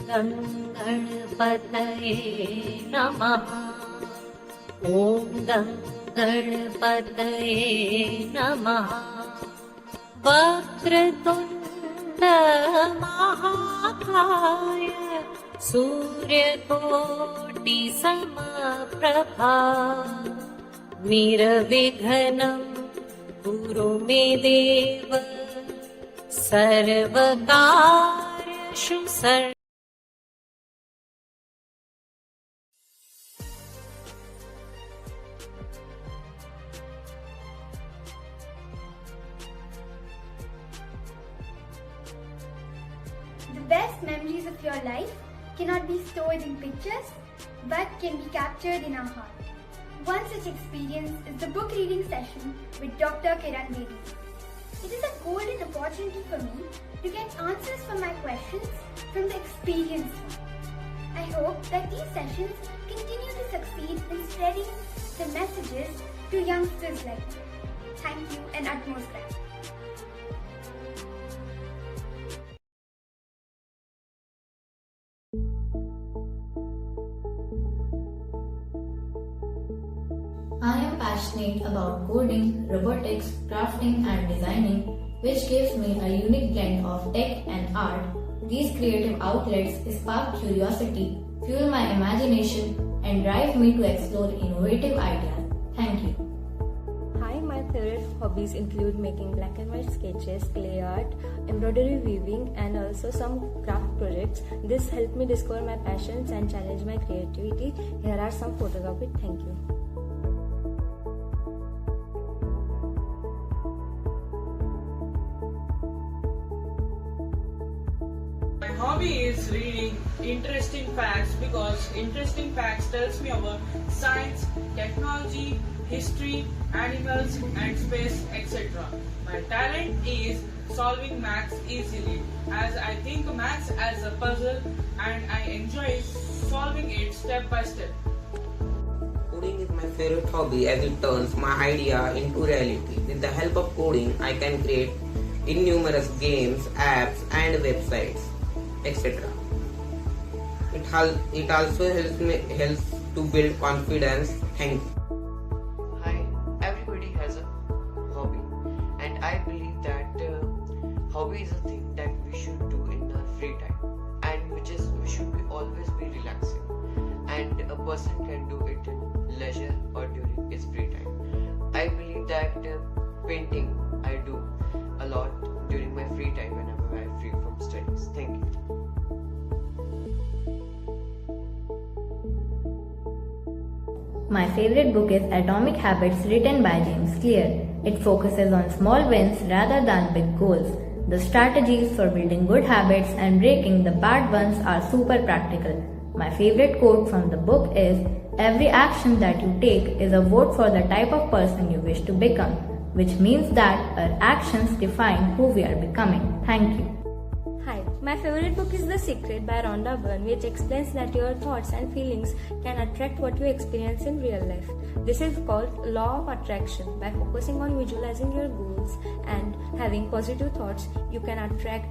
गं गणपतये नमः। ॐ गं गणपतये नमः। वक्रतुण्ड महाकाय सूर्यकोटि समप्रभा निर्विघ्नं कुरु मे देव सर्वकार्येषु सर्वदा। The best memories of your life cannot be stored in pictures, but can be captured in our heart. One such experience is the book reading session with Dr. Kiran Bedi. It is a golden opportunity for me to get answers for my questions from the experienced one. I hope that these sessions continue to succeed in spreading the messages to youngsters like me. Thank you and utmost gratitude. I am passionate about coding, robotics, crafting and designing, which gives me a unique blend of tech and art. These creative outlets spark curiosity, fuel my imagination and drive me to explore innovative ideas. Thank you. Hi, my favorite hobbies include making black and white sketches, clay art, embroidery weaving and also some craft projects. This helped me discover my passions and challenge my creativity. Here are some photos of it. Thank you. My hobby is reading interesting facts because interesting facts tells me about science, technology, history, animals and space, etc. My talent is solving maths easily as I think maths as a puzzle and I enjoy solving it step by step. Coding is my favorite hobby as it turns my idea into reality. With the help of coding, I can create innumerous games, apps and websites, etc. It also helps to build confidence. Thank you. Hi, everybody has a hobby, and I believe that hobby is a thing that we should do in our free time, and we should be always be relaxing, and a person can do it in leisure or during his free time. I believe that painting I do a lot during my free time whenever I am free from studies. Thank you. My favorite book is Atomic Habits written by James Clear. It focuses on small wins rather than big goals. The strategies for building good habits and breaking the bad ones are super practical. My favorite quote from the book is, "Every action that you take is a vote for the type of person you wish to become," which means that our actions define who we are becoming. Thank you. Hi, my favorite book is The Secret by Rhonda Byrne, which explains that your thoughts and feelings can attract what you experience in real life. This is called Law of Attraction. By focusing on visualizing your goals and having positive thoughts, you can attract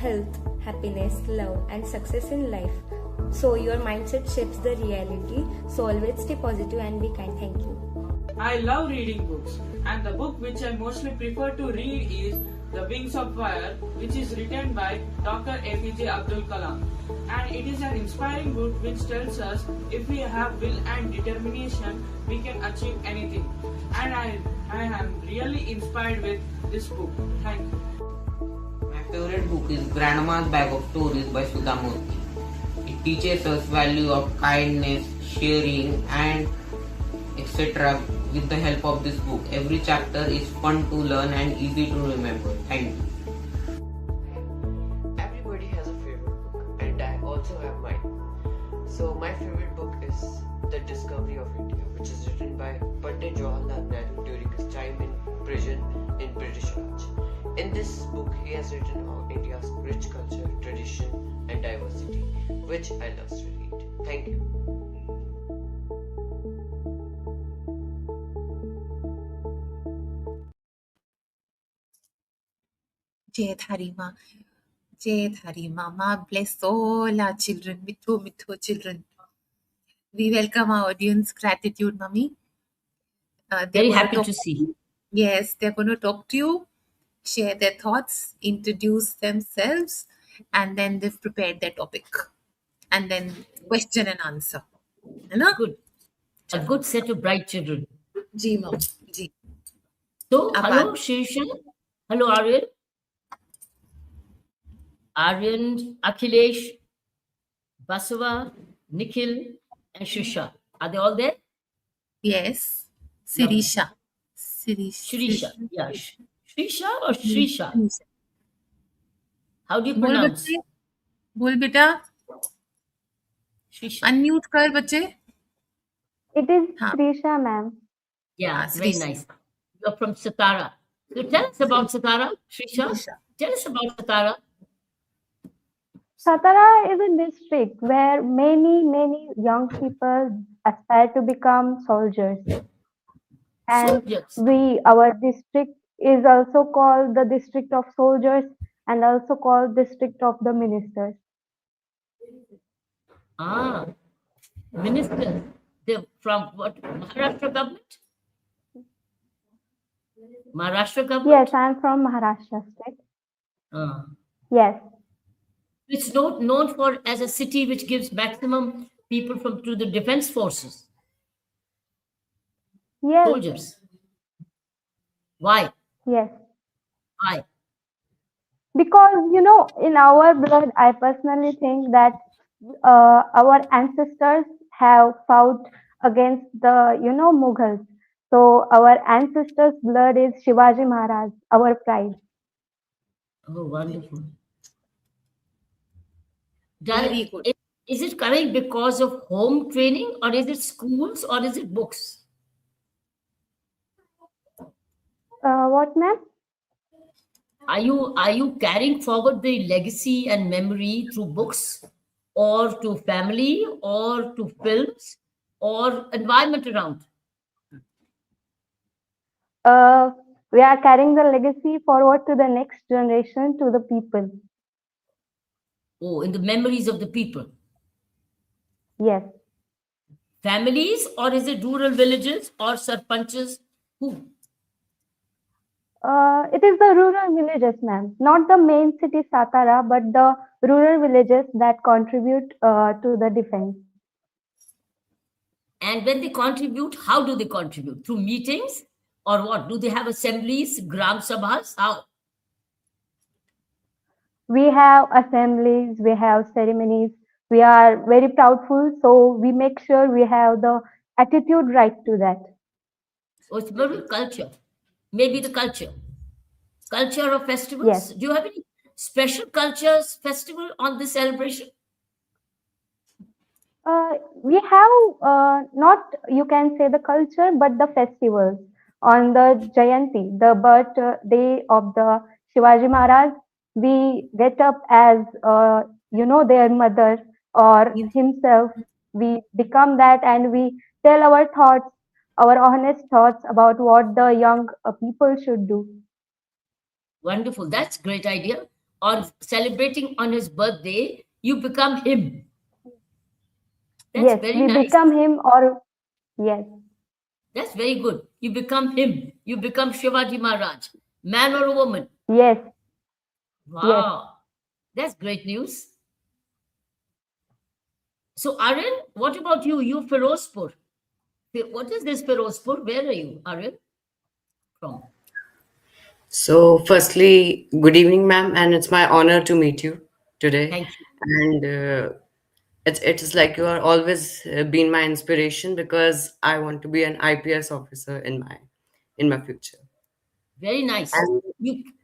health, happiness, love, and success in life. So your mindset shapes the reality. So always stay positive and be kind. Thank you. I love reading books, and the book which I mostly prefer to read is The Wings of Fire, which is written by Dr. APJ Abdul Kalam. And it is an inspiring book which tells us if we have will and determination, we can achieve anything. And I am really inspired with this book. Thank you. My favorite book is Grandma's Bag of Stories by Sudha Murthy. It teaches us value of kindness, sharing and etc. With the help of this book, every chapter is fun to learn and easy to remember. Thank you. Everybody has a favorite book, and I also have mine. So my favorite book is The Discovery of India, which is written by Pandit Jawaharlal Nehru during his time in prison in British Raj. In this book, he has written about India's rich culture, tradition, and diversity, which I love to read. Thank you. Jay Tharima. Jethari Mama, bless all our children, Mitho children. We welcome our audience. Gratitude, Mummy. They're Very going to happy talk. to see. Yes, they're going to talk to you, share their thoughts, introduce themselves, and then they've prepared their topic. And then question and answer. है ना? Good. A good set of bright children. Ji mom, ji. So, Ab hello, Shirsha. Hello, Aryan. Aryan, Akhilesh, Basava, Nikhil, and Shrisha. Are they all there? Yes. Lovely. Sirisha. Shrisha. Yeah. Shrisha or Shrisha? Sirisha. How do you बोल pronounce? बच्चे, बोल बेटा. Shrisha. Unmute कर बच्चे. It is हाँ. Srisha, ma'am. Yeah, हाँ, very Sirisha. nice. You're from Satara. So tell us about Satara, Shrisha. Sirisha. Tell us about Satara. Satara is a district where many young people aspire to become soldiers. And Soldiers. our district is also called the district of soldiers and also called district of the ministers. Ah, ministers. They're from what? Maharashtra government? Maharashtra government? Yes, I'm from Maharashtra state. Ah. Yes. It's known for as a city which gives maximum people to the defense forces. Yes. Soldiers. Why? Yes. Why? Because, in our blood, I personally think that our ancestors have fought against the, Mughals. So our ancestors' blood is Shivaji Maharaj, our pride. Oh, wonderful. Very good. Is it coming because of home training, or is it schools, or is it books? What, ma'am? Are you carrying forward the legacy and memory through books, or to family, or to films, or environment around? We are carrying the legacy forward to the next generation, to the people. Oh, in the memories of the people. Yes. Families, or is it rural villages or sarpanches? Who? It is the rural villages, ma'am. Not the main city Satara, but the rural villages that contribute to the defense. And when they contribute, how do they contribute? Through meetings, or what? Do they have assemblies, gram sabhas? How? We have assemblies, we have ceremonies. We are very proudful, so we make sure we have the attitude right to that. So it's about culture. Maybe the culture. Culture of festivals. Yes. Do you have any special cultures festival on this celebration? We have not, you can say the culture, but the festivals. On the Jayanti, the birthday of the Shivaji Maharaj, we get up as, their mother or himself. We become that and we tell our thoughts, our honest thoughts about what the young people should do. Wonderful. That's a great idea. On celebrating on his birthday, you become him. That's yes, very we nice. become him or, yes. That's very good. You become him. You become Shivaji Maharaj. Man or a woman? Yes. Wow. Yes. That's great news. So, Aryan, what about you? You Firozpur. What is this Firozpur? Where are you, Aryan? From? So, firstly, good evening, ma'am, and it's my honor to meet you today. Thank you. And it is like you are always been my inspiration because I want to be an IPS officer in my future. Very nice. And,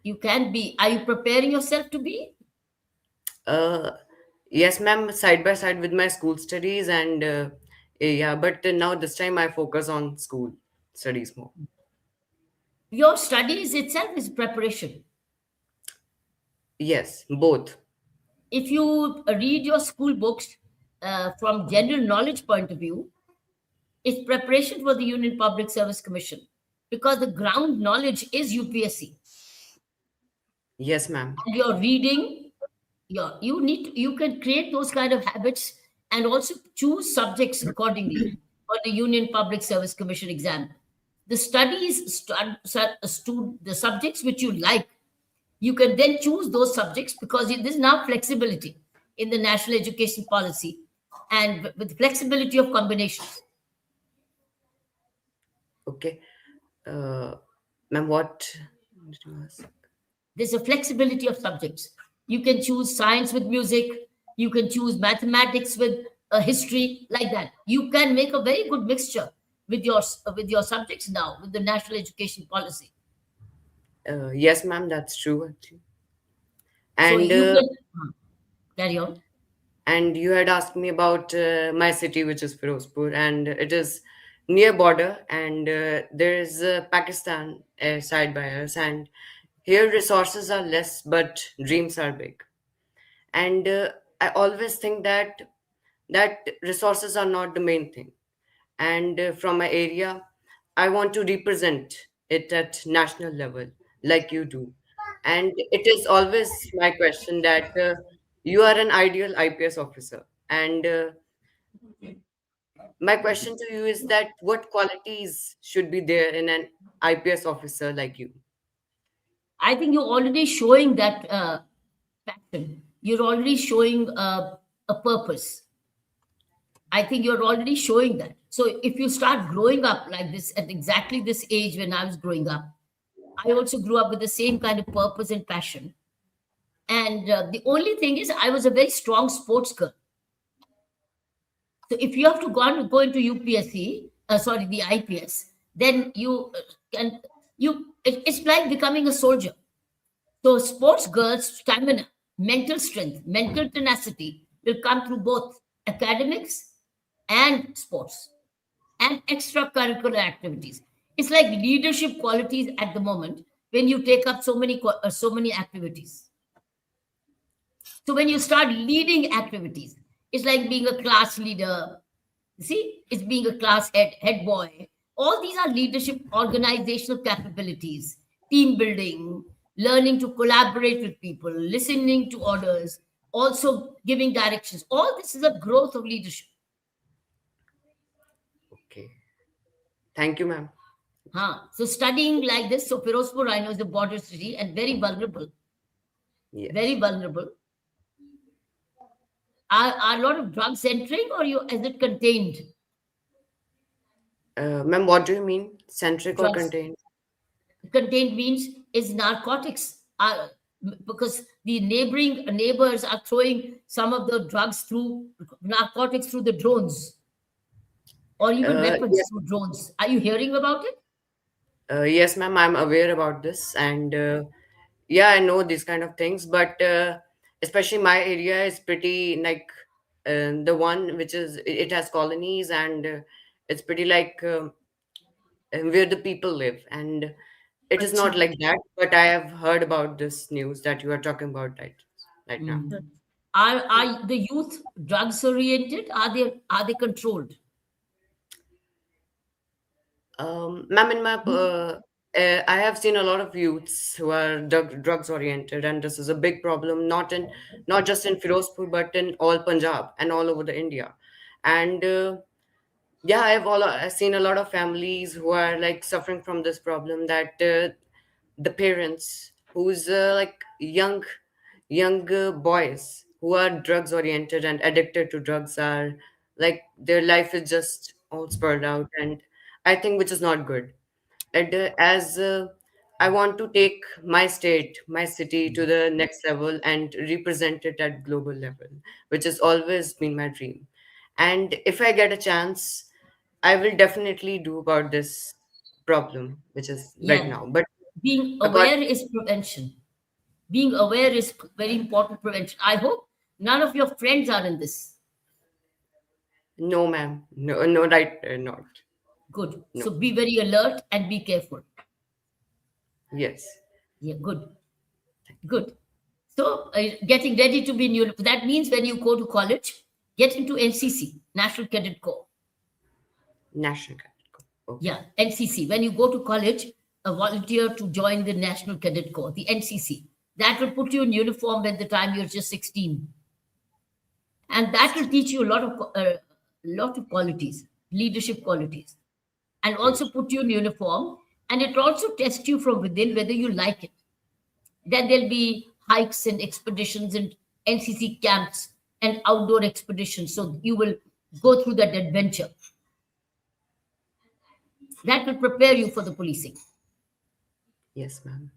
you can be. Are you preparing yourself to be? yes, ma'am, side by side with my school studies, and yeah, but now this time I focus on school studies more. Your studies itself is preparation. Yes, both. If you read your school books from general knowledge point of view, it's preparation for the Union Public Service Commission, because the ground knowledge is UPSC. Yes, ma'am. And your reading Yeah, you can create those kind of habits and also choose subjects accordingly for the Union Public Service Commission exam. The the subjects which you like, you can then choose those subjects because there's now flexibility in the national education policy and with flexibility of combinations. Okay. Uh, Ma'am, what did you ask? There's a flexibility of subjects. You can choose science with music, you can choose mathematics with history, like that. You can make a very good mixture with your subjects now with the national education policy. Yes, ma'am, that's true actually. So And you can carry on. and you had asked me about my city, which is Firozpur, and it is near border, and there is Pakistan side by us, and here resources are less, but dreams are big. And I always think that resources are not the main thing. And from my area, I want to represent it at national level like you do. And it is always my question that you are an ideal IPS officer, and my question to you is that what qualities should be there in an IPS officer like you? I think you're already showing that passion. You're already showing a purpose. I think you're already showing that. So if you start growing up like this at exactly this age when I was growing up, I also grew up with the same kind of purpose and passion. And the only thing is, I was a very strong sports girl. So if you have to go into UPSC, sorry, the IPS, then you can it's like becoming a soldier. So sports girls' stamina, mental strength, mental tenacity will come through both academics and sports and extracurricular activities. It's like leadership qualities at the moment when you take up so many activities. So when you start leading activities, it's like being a class leader. See, it's being a head boy. All these are leadership organizational capabilities, team building, learning to collaborate with people, listening to orders, also giving directions. All this is a growth of leadership. Okay, thank you, ma'am. Huh? So studying like this, so Firozpur, I know, is a border city and very Yes. vulnerable. Are a lot of drugs entering, or is it contained? Ma'am, what do you mean? Centric or Drugs contained? contained means is narcotics. Because the neighboring neighbors are throwing some of the drugs through narcotics through the drones or even weapons Yes. through drones. Are you hearing about it? Yes, ma'am, I'm aware about this, and yeah, I know these kind of things. But especially my area is pretty like the one which is it has colonies, and it's pretty like where the people live, and it is not Acha. like that. But I have heard about this news that you are talking about right now. Mm. Are the youth drugs oriented? Are they controlled? Ma'am, I have seen a lot of youths who are drugs oriented, and this is a big problem. Not just in Firozpur, but in all Punjab and all over the India. And yeah, I've seen a lot of families who are like suffering from this problem. That the parents who's like young boys who are drugs oriented and addicted to drugs are like their life is just all spurred out, and I think which is not good. And as I want to take my state, my city to the next level and represent it at global level, which has always been my dream. And if I get a chance, I will definitely do about this problem, which is right Yeah. now. But Being apart, aware is prevention. Being aware is very important prevention. I hope none of your friends are in this. no, ma'am, no, no, right, not, Good. no, So be very alert and be careful. yes, Yeah, good. Good. So getting ready to be in that means when you go to college, get into NCC, National Cadet Corps. national cadet corps. Okay, Yeah, NCC. When you go to college, volunteer to join the National Cadet Corps, the NCC. That will put you in uniform at the time you're just 16. And that will teach you a lot of qualities, leadership qualities, and also put you in uniform. And it will also test you from within whether you like it. Then there'll be hikes and expeditions and NCC camps and outdoor expeditions. So you will go through that adventure. That will prepare you for the policing. Yes, ma'am.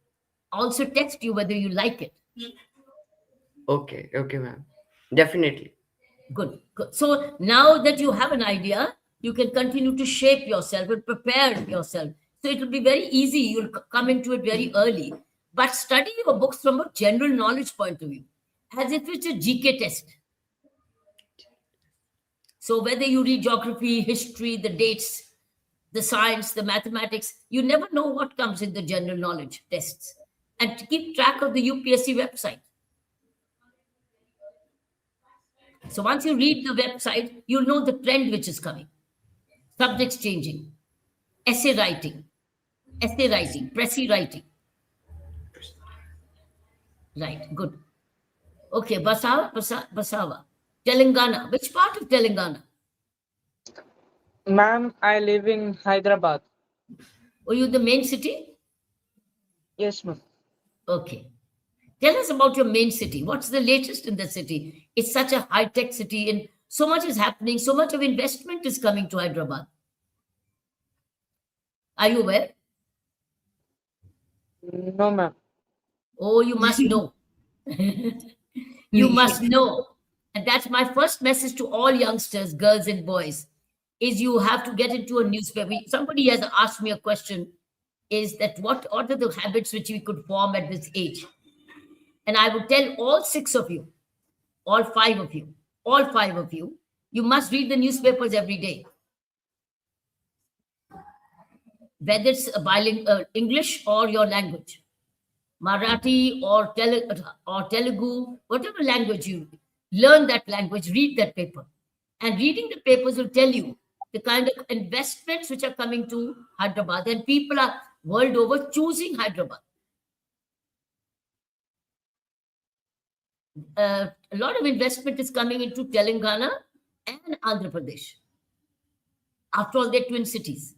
Also test you whether you like it. Okay, okay, ma'am. Definitely. Good, good. So now that you have an idea, you can continue to shape yourself and prepare yourself. So it will be very easy. You'll come into it very early. But study your books from a general knowledge point of view, as if it's a GK test. So whether you read geography, history, the dates, the science, the mathematics, you never know what comes in the general knowledge tests. And to keep track of the UPSC website. So once you read the website, you'll know the trend which is coming. Subjects changing, essay writing, pressy writing. Right, good. Okay, Basawa. Telangana. Which part of Telangana? Ma'am, I live in Hyderabad. Were you the main city? Yes, ma'am. Okay. Tell us about your main city. What's the latest in the city? It's such a high-tech city and so much is happening. So much of investment is coming to Hyderabad. Are you aware? No, ma'am. Oh, you must know. You must know. And that's my first message to all youngsters, girls and boys, is you have to get into a newspaper. Somebody has asked me a question, is that what are the habits which we could form at this age? And I would tell all 6 of you, all 5 of you, you must read the newspapers every day. Whether it's English or your language, Marathi or Telugu, whatever language you learn that language, read that paper. And reading the papers will tell you the kind of investments which are coming to Hyderabad. And people are world over choosing Hyderabad. A lot of investment is coming into Telangana and Andhra Pradesh. After all, they're twin cities.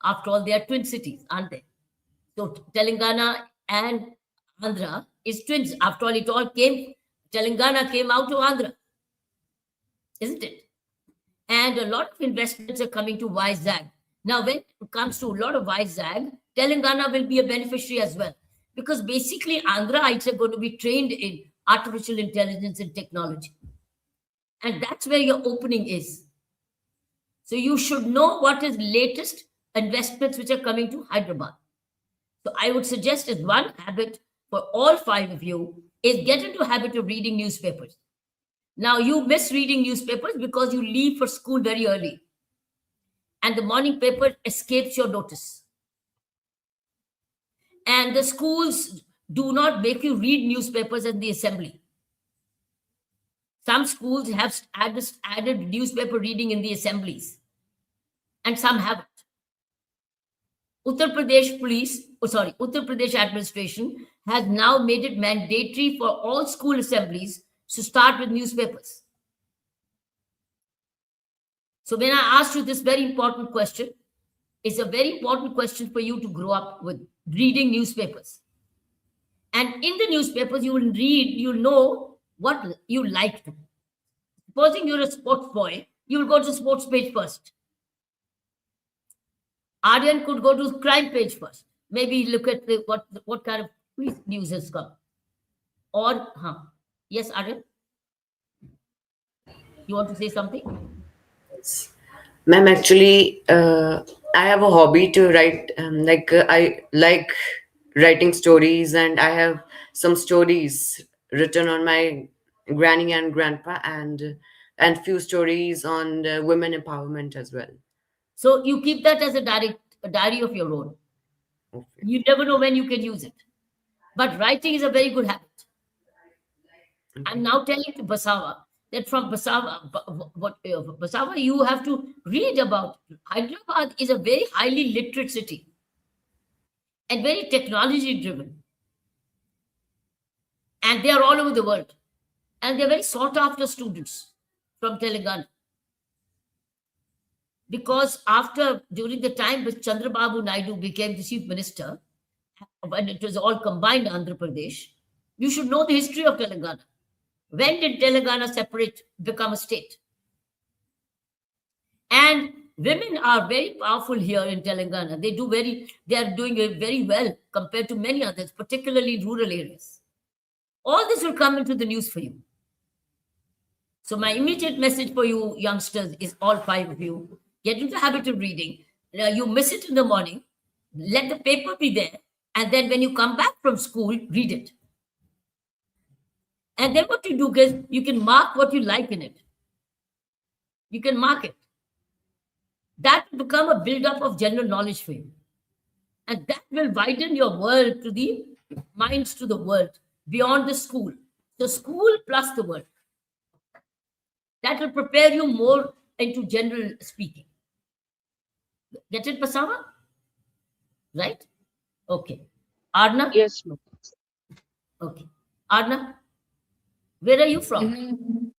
After all, they are twin cities, aren't they? So Telangana and Andhra is twins. After all, Telangana came out of Andhra, isn't it? And a lot of investments are coming to Vizag. Now, when it comes to a lot of Vizag, Telangana will be a beneficiary as well. Because basically, Andhra-ites are going to be trained in artificial intelligence and technology. And that's where your opening is. So you should know what is latest investments which are coming to Hyderabad. So I would suggest as one habit for all 5 of you is get into a habit of reading newspapers. Now you miss reading newspapers because you leave for school very early. And the morning paper escapes your notice. And the schools do not make you read newspapers in the assembly. Some schools have added newspaper reading in the assemblies, and some haven't. Uttar Pradesh administration has now made it mandatory for all school assemblies to start with newspapers. So when I asked you this very important question, it's a very important question for you to grow up with reading newspapers. And in the newspapers, you'll know what you like to. Supposing you're a sports boy, you'll go to sports page first. Aryan could go to crime page first. Maybe look at what kind of news has come. Or, yes, Aryan? You want to say something? Ma'am, actually, I have a hobby to write. I like writing stories, and I have some stories written on my granny and grandpa, and few stories on women empowerment as well. So you keep that as a diary of your own. Okay. You never know when you can use it. But writing is a very good habit. Okay. I'm now telling to Basawa that from Basawa, you have to read about. Hyderabad is a very highly literate city and very technology driven. and they are all over the world. And they're very sought after students from Telangana. Because during the time which Chandrababu Naidu became the chief minister, when it was all combined Andhra Pradesh, you should know the history of Telangana. When did Telangana become a state? And women are very powerful here in Telangana. They are doing it very well compared to many others, particularly in rural areas. All this will come into the news for you. So my immediate message for you youngsters is, all five of you, get into the habit of reading. You miss it in the morning, let the paper be there, and then when you come back from school, read it. And then what you do is you can mark what you like in it. You can mark it. That will become a build-up of general knowledge for you. And that will widen your world to the minds to the world beyond the school. So school plus the world. That will prepare you more into general speaking. Get it, Pasama? Right? Okay. Arna? Yes, ma'am. Okay. Arna, where are you from?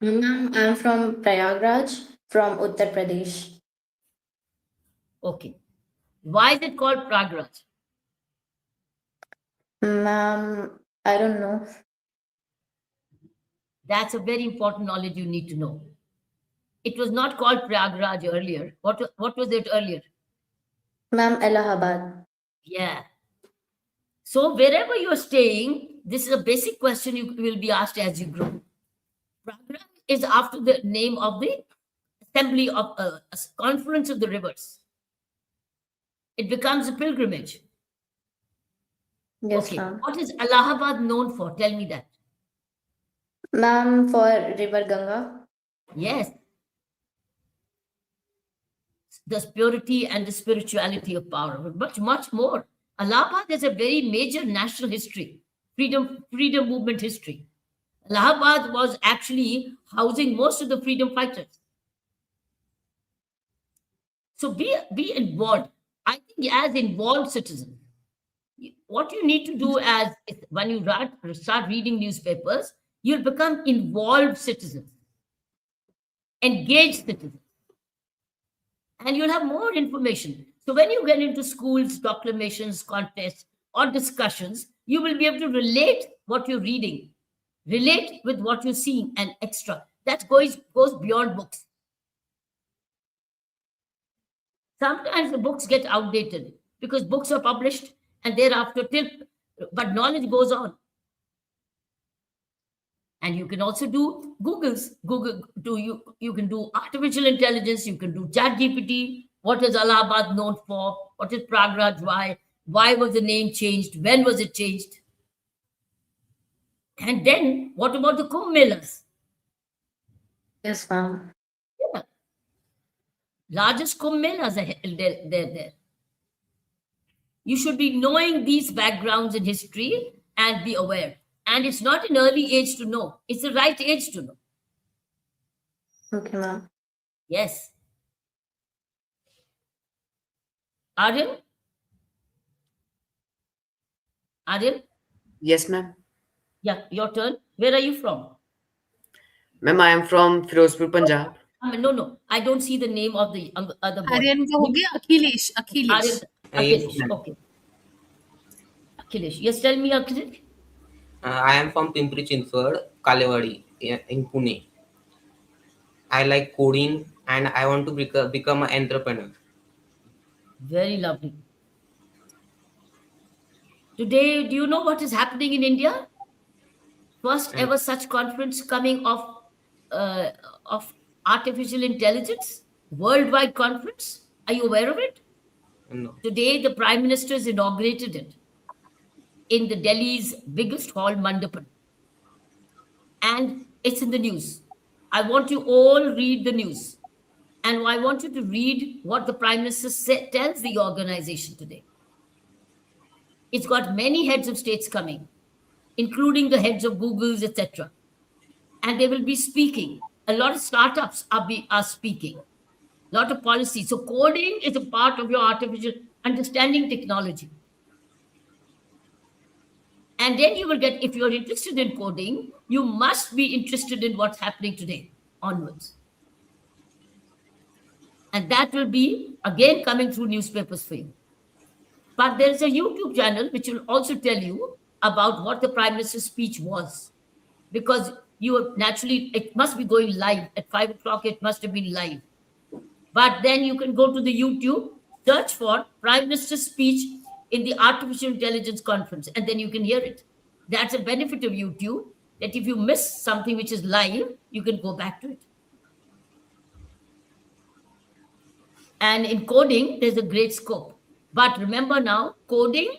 Ma'am, I'm from Prayagraj, from Uttar Pradesh. Okay. Why is it called Pragraj? Ma'am, I don't know. That's a very important knowledge you need to know. It was not called Prayagraj earlier. What was it earlier? Ma'am, Allahabad. Yeah. So wherever you're staying, this is a basic question you will be asked as you grow. Prayagraj is after the name of the assembly of a conference of the rivers. It becomes a pilgrimage. Yes, Okay. ma'am. What is Allahabad known for? Tell me that. Ma'am, for River Ganga. Yes. The purity and the spirituality of power, but much, much more. Allahabad is a very major national history, freedom movement history. Allahabad was actually housing most of the freedom fighters. So be involved. I think as involved citizens, what you need to do when you start reading newspapers, you'll become involved citizens, engaged citizens, and you'll have more information. So when you get into schools, proclamations, contests, or discussions, you will be able to relate what you're reading, relate with what you're seeing, and extra. That goes beyond books. Sometimes the books get outdated because books are published and thereafter but knowledge goes on. And you can also do you can do artificial intelligence, you can do chat GPT. What is Allahabad known for? What is Pragraj? Why was the name changed? When was it changed? And then what about the Kumbh Melas? Yes, ma'am. Yeah. Largest Kumbh Melas are there. You should be knowing these backgrounds in history and be aware. And it's not an early age to know. It's the right age to know. Okay, ma'am. Yes. Aryan? Aryan? Yes, ma'am. Yeah, your turn. Where are you from? Ma'am, I am from Firozpur, Punjab. No. I don't see the name of the other boy. Aryan का हो गया Akhilesh. Aryan, Yes, Akhilesh. ma'am. Okay. Akhilesh. Yes, tell me, Akhilesh. I am from Pimpri Chinchwad, Kalewadi in Pune. I like coding and I want to become an entrepreneur. Very lovely. Today, do you know what is happening in India? First ever such conference coming of artificial intelligence, worldwide conference. Are you aware of it? No. Today, the Prime Minister has inaugurated it in the Delhi's biggest hall, Mandapan. And it's in the news. I want you all read the news. And I want you to read what the Prime Minister tells the organization today. It's got many heads of states coming, including the heads of Googles, etc. And they will be speaking. A lot of startups are speaking. A lot of policy. So coding is a part of your artificial understanding technology. And then you will get, if you're interested in coding, you must be interested in what's happening today onwards. And that will be again coming through newspapers for you. But there's a YouTube channel which will also tell you about what the Prime Minister's speech was. Because you naturally, it must be going live at 5 o'clock, it must have been live. But then you can go to the YouTube, search for Prime Minister's speech in the Artificial Intelligence Conference, and then you can hear it. That's a benefit of YouTube, that if you miss something which is live, you can go back to it. And in coding, there's a great scope. But remember now, coding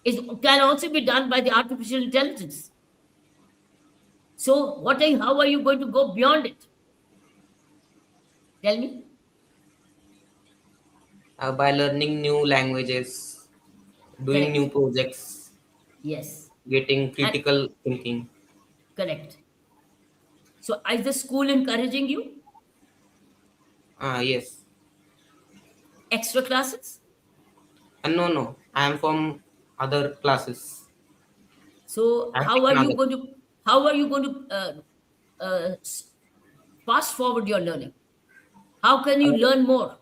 can also be done by the artificial intelligence. So how are you going to go beyond it? Tell me. By learning new languages, doing Correct. new projects, Yes. getting And critical thinking. correct. So is the school encouraging you? Yes. Extra classes? No, no. I am from other classes. So I have taken other. how are you going to fast forward your learning? How can you learn more?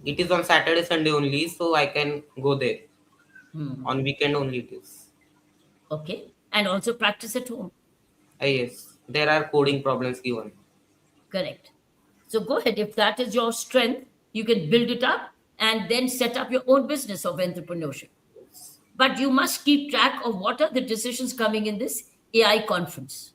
It is on Saturday, Sunday only, so I can go there. Hmm. On weekend only it is. Okay. And also practice at home. Yes. There are coding problems given. Correct. So go ahead. If that is your strength, you can build it up and then set up your own business of entrepreneurship. But you must keep track of what are the decisions coming in this AI conference.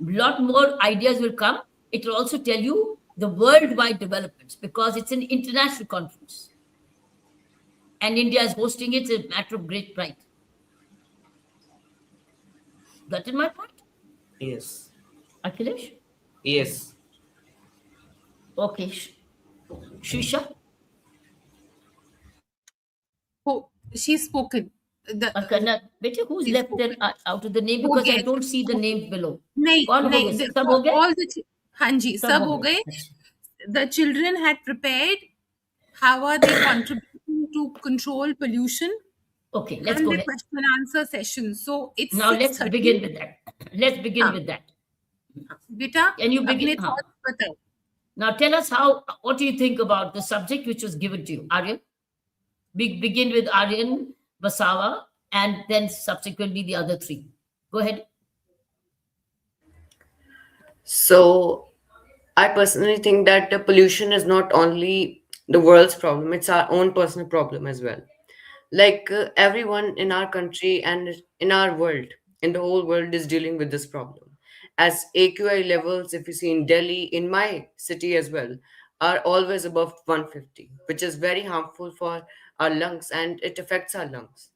A lot more ideas will come. It will also tell you the worldwide developments because it's an international conference. And India is hosting it. It's a matter of great pride. Got in my point? Yes. Akhilesh? Yes. Okay. Shisha? Oh, she's spoken. बेटे who's She's left then spoken. out of the name हो because I गया don't see the हो names below. नहीं कौन हो नहीं गए सब हो गए all the हाँ जी सब सब हो हो गए गए. अच्छा. The children had prepared how are they contributing to control pollution Okay, let's and go the ahead. question and answer session. So it's Now let's 6:30. begin with that. Let's begin हाँ with that. बेटा Can you अपने begin? thoughts बताओ. Now tell us what do you think about the subject which was given to you, Aryan? Begin with Aryan, Basawa, and then subsequently the other three. Go ahead. So, I personally think that the pollution is not only the world's problem, it's our own personal problem as well. Like everyone in our country and in our world, in the whole world, is dealing with this problem. As AQI levels, if you see in Delhi, in my city as well, are always above 150, which is very harmful for our lungs and it affects our lungs.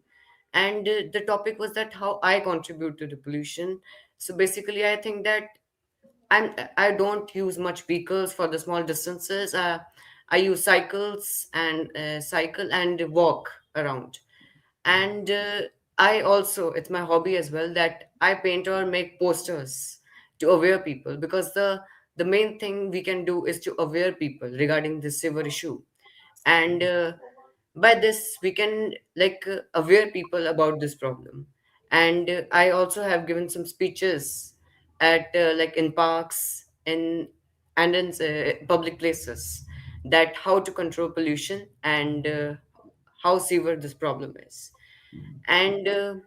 And the topic was that how I contribute to the pollution. So basically, I think that I don't use much vehicles for the small distances. I use cycle and walk around. And I also, it's my hobby as well, that I paint or make posters to aware people, because the main thing we can do is to aware people regarding this severe issue. And by this we can aware people about this problem. And I also have given some speeches at like in parks and in public places, that how to control pollution and how severe this problem is. And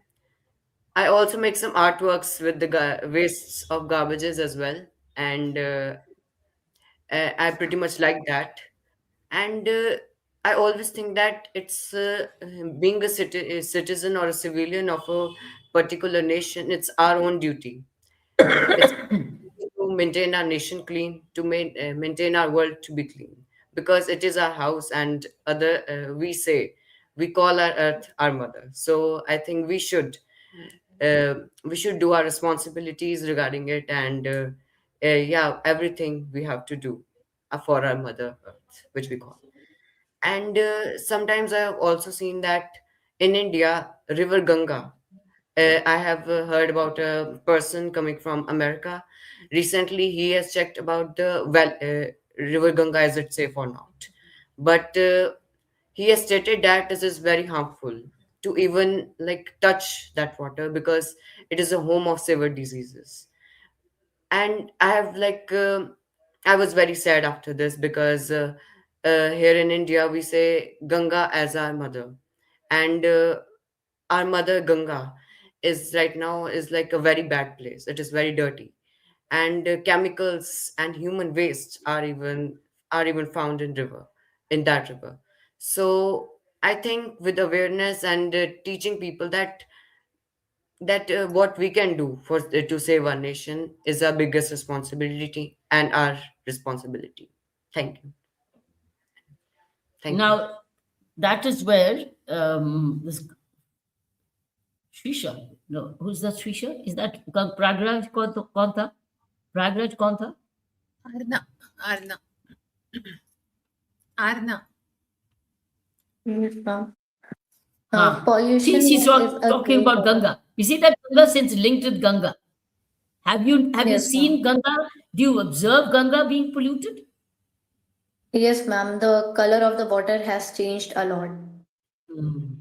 I also make some artworks with the wastes of garbages as well. And I pretty much like that. And I always think that it's being a citizen or a civilian of a particular nation, it's our own duty. It's to maintain our nation clean, to maintain our world to be clean, because it is our house. And other we call our earth our mother. So I think we should do our responsibilities regarding it. And yeah, everything we have to do for our mother earth, which we call. And sometimes I have also seen that in India, River Ganga, I have heard about a person coming from America. Recently, he has checked about the River Ganga, is it safe or not. But he has stated that this is very harmful. to even like touch that water because it is a home of severe diseases. And I have like I was very sad after this because here in India we say Ganga as our mother, and our mother Ganga is right now is like a very bad place. It is very dirty, and chemicals and human waste are even found in that river. So I think with awareness and teaching people that what we can do for to save our nation is our biggest responsibility and our responsibility. Thank you. Thank you. Now, that is where this Srisha, no, who's that Srisha? Is that Pragraj Kontha? Pragraj Kontha? Arna, Arna, Arna. Yes, ma'am. She, Pollution she's is a talking great about topic. Ganga. You see that Ganga since linked with Ganga. Have you Yes, ma'am. seen Ganga? Do you observe Ganga being polluted? Yes, ma'am. The color of the water has changed a lot. Hmm.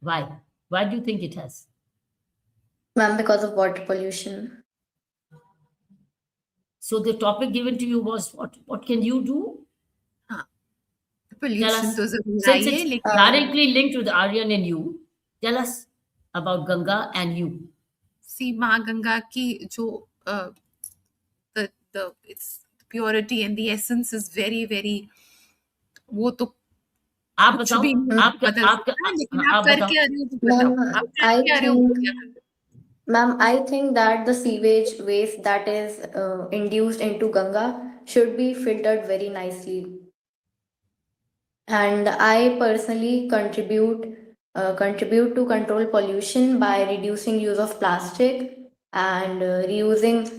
Why? Why do you think it has? Ma'am, because of water pollution. So the topic given to you was what? What can you do? हाँ, Tell pollution us. तो जरूर आई Since है it's लेकिन directly linked with Aryan and you, tell us about Ganga and you. सी माँ गंगा की जो the its purity and the essence is very very, वो तो आप कुछ बताओ भी नहीं आपका बदल आपका सकता है, लेकिन आप आप बताओ करके आ रहे हो तो Ma'am, बताओ, आप I करके आ रहे हो think, तो क्या कर। ma'am, I think that the sewage waste that is induced into Ganga should be filtered very nicely. And I personally contribute to control pollution by reducing use of plastic and reusing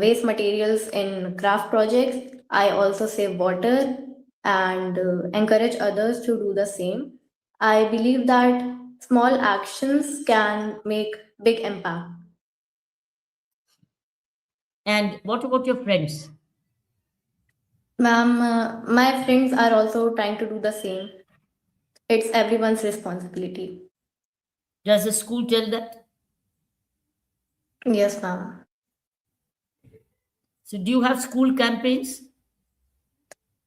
waste materials in craft projects. I also save water and encourage others to do the same. I believe that small actions can make big impact. and what about your friends? Ma'am, my friends are also trying to do the same. It's everyone's responsibility. Does the school tell that? Yes, ma'am. So do you have school campaigns?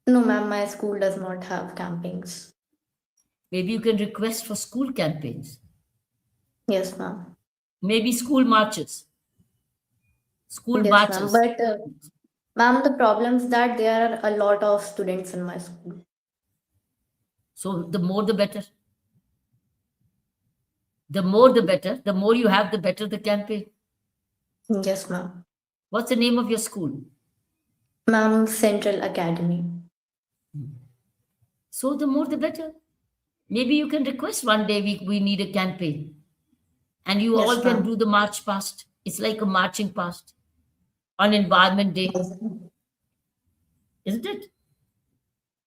No, ma'am, my school does not have campaigns. Maybe you can request for school campaigns. Yes, ma'am. Maybe school marches, school Yes, ma'am. marches. But, ma'am, the problem is that there are a lot of students in my school. So the more the better. The more the better. The more you have, the better the campaign. Yes, ma'am. What's the name of your school? Ma'am, Central Academy. So the more the better. Maybe you can request one day we need a campaign. And you all Yes, can ma'am. do the march past. It's like a marching past on Environment Day, Yes, ma'am. isn't it?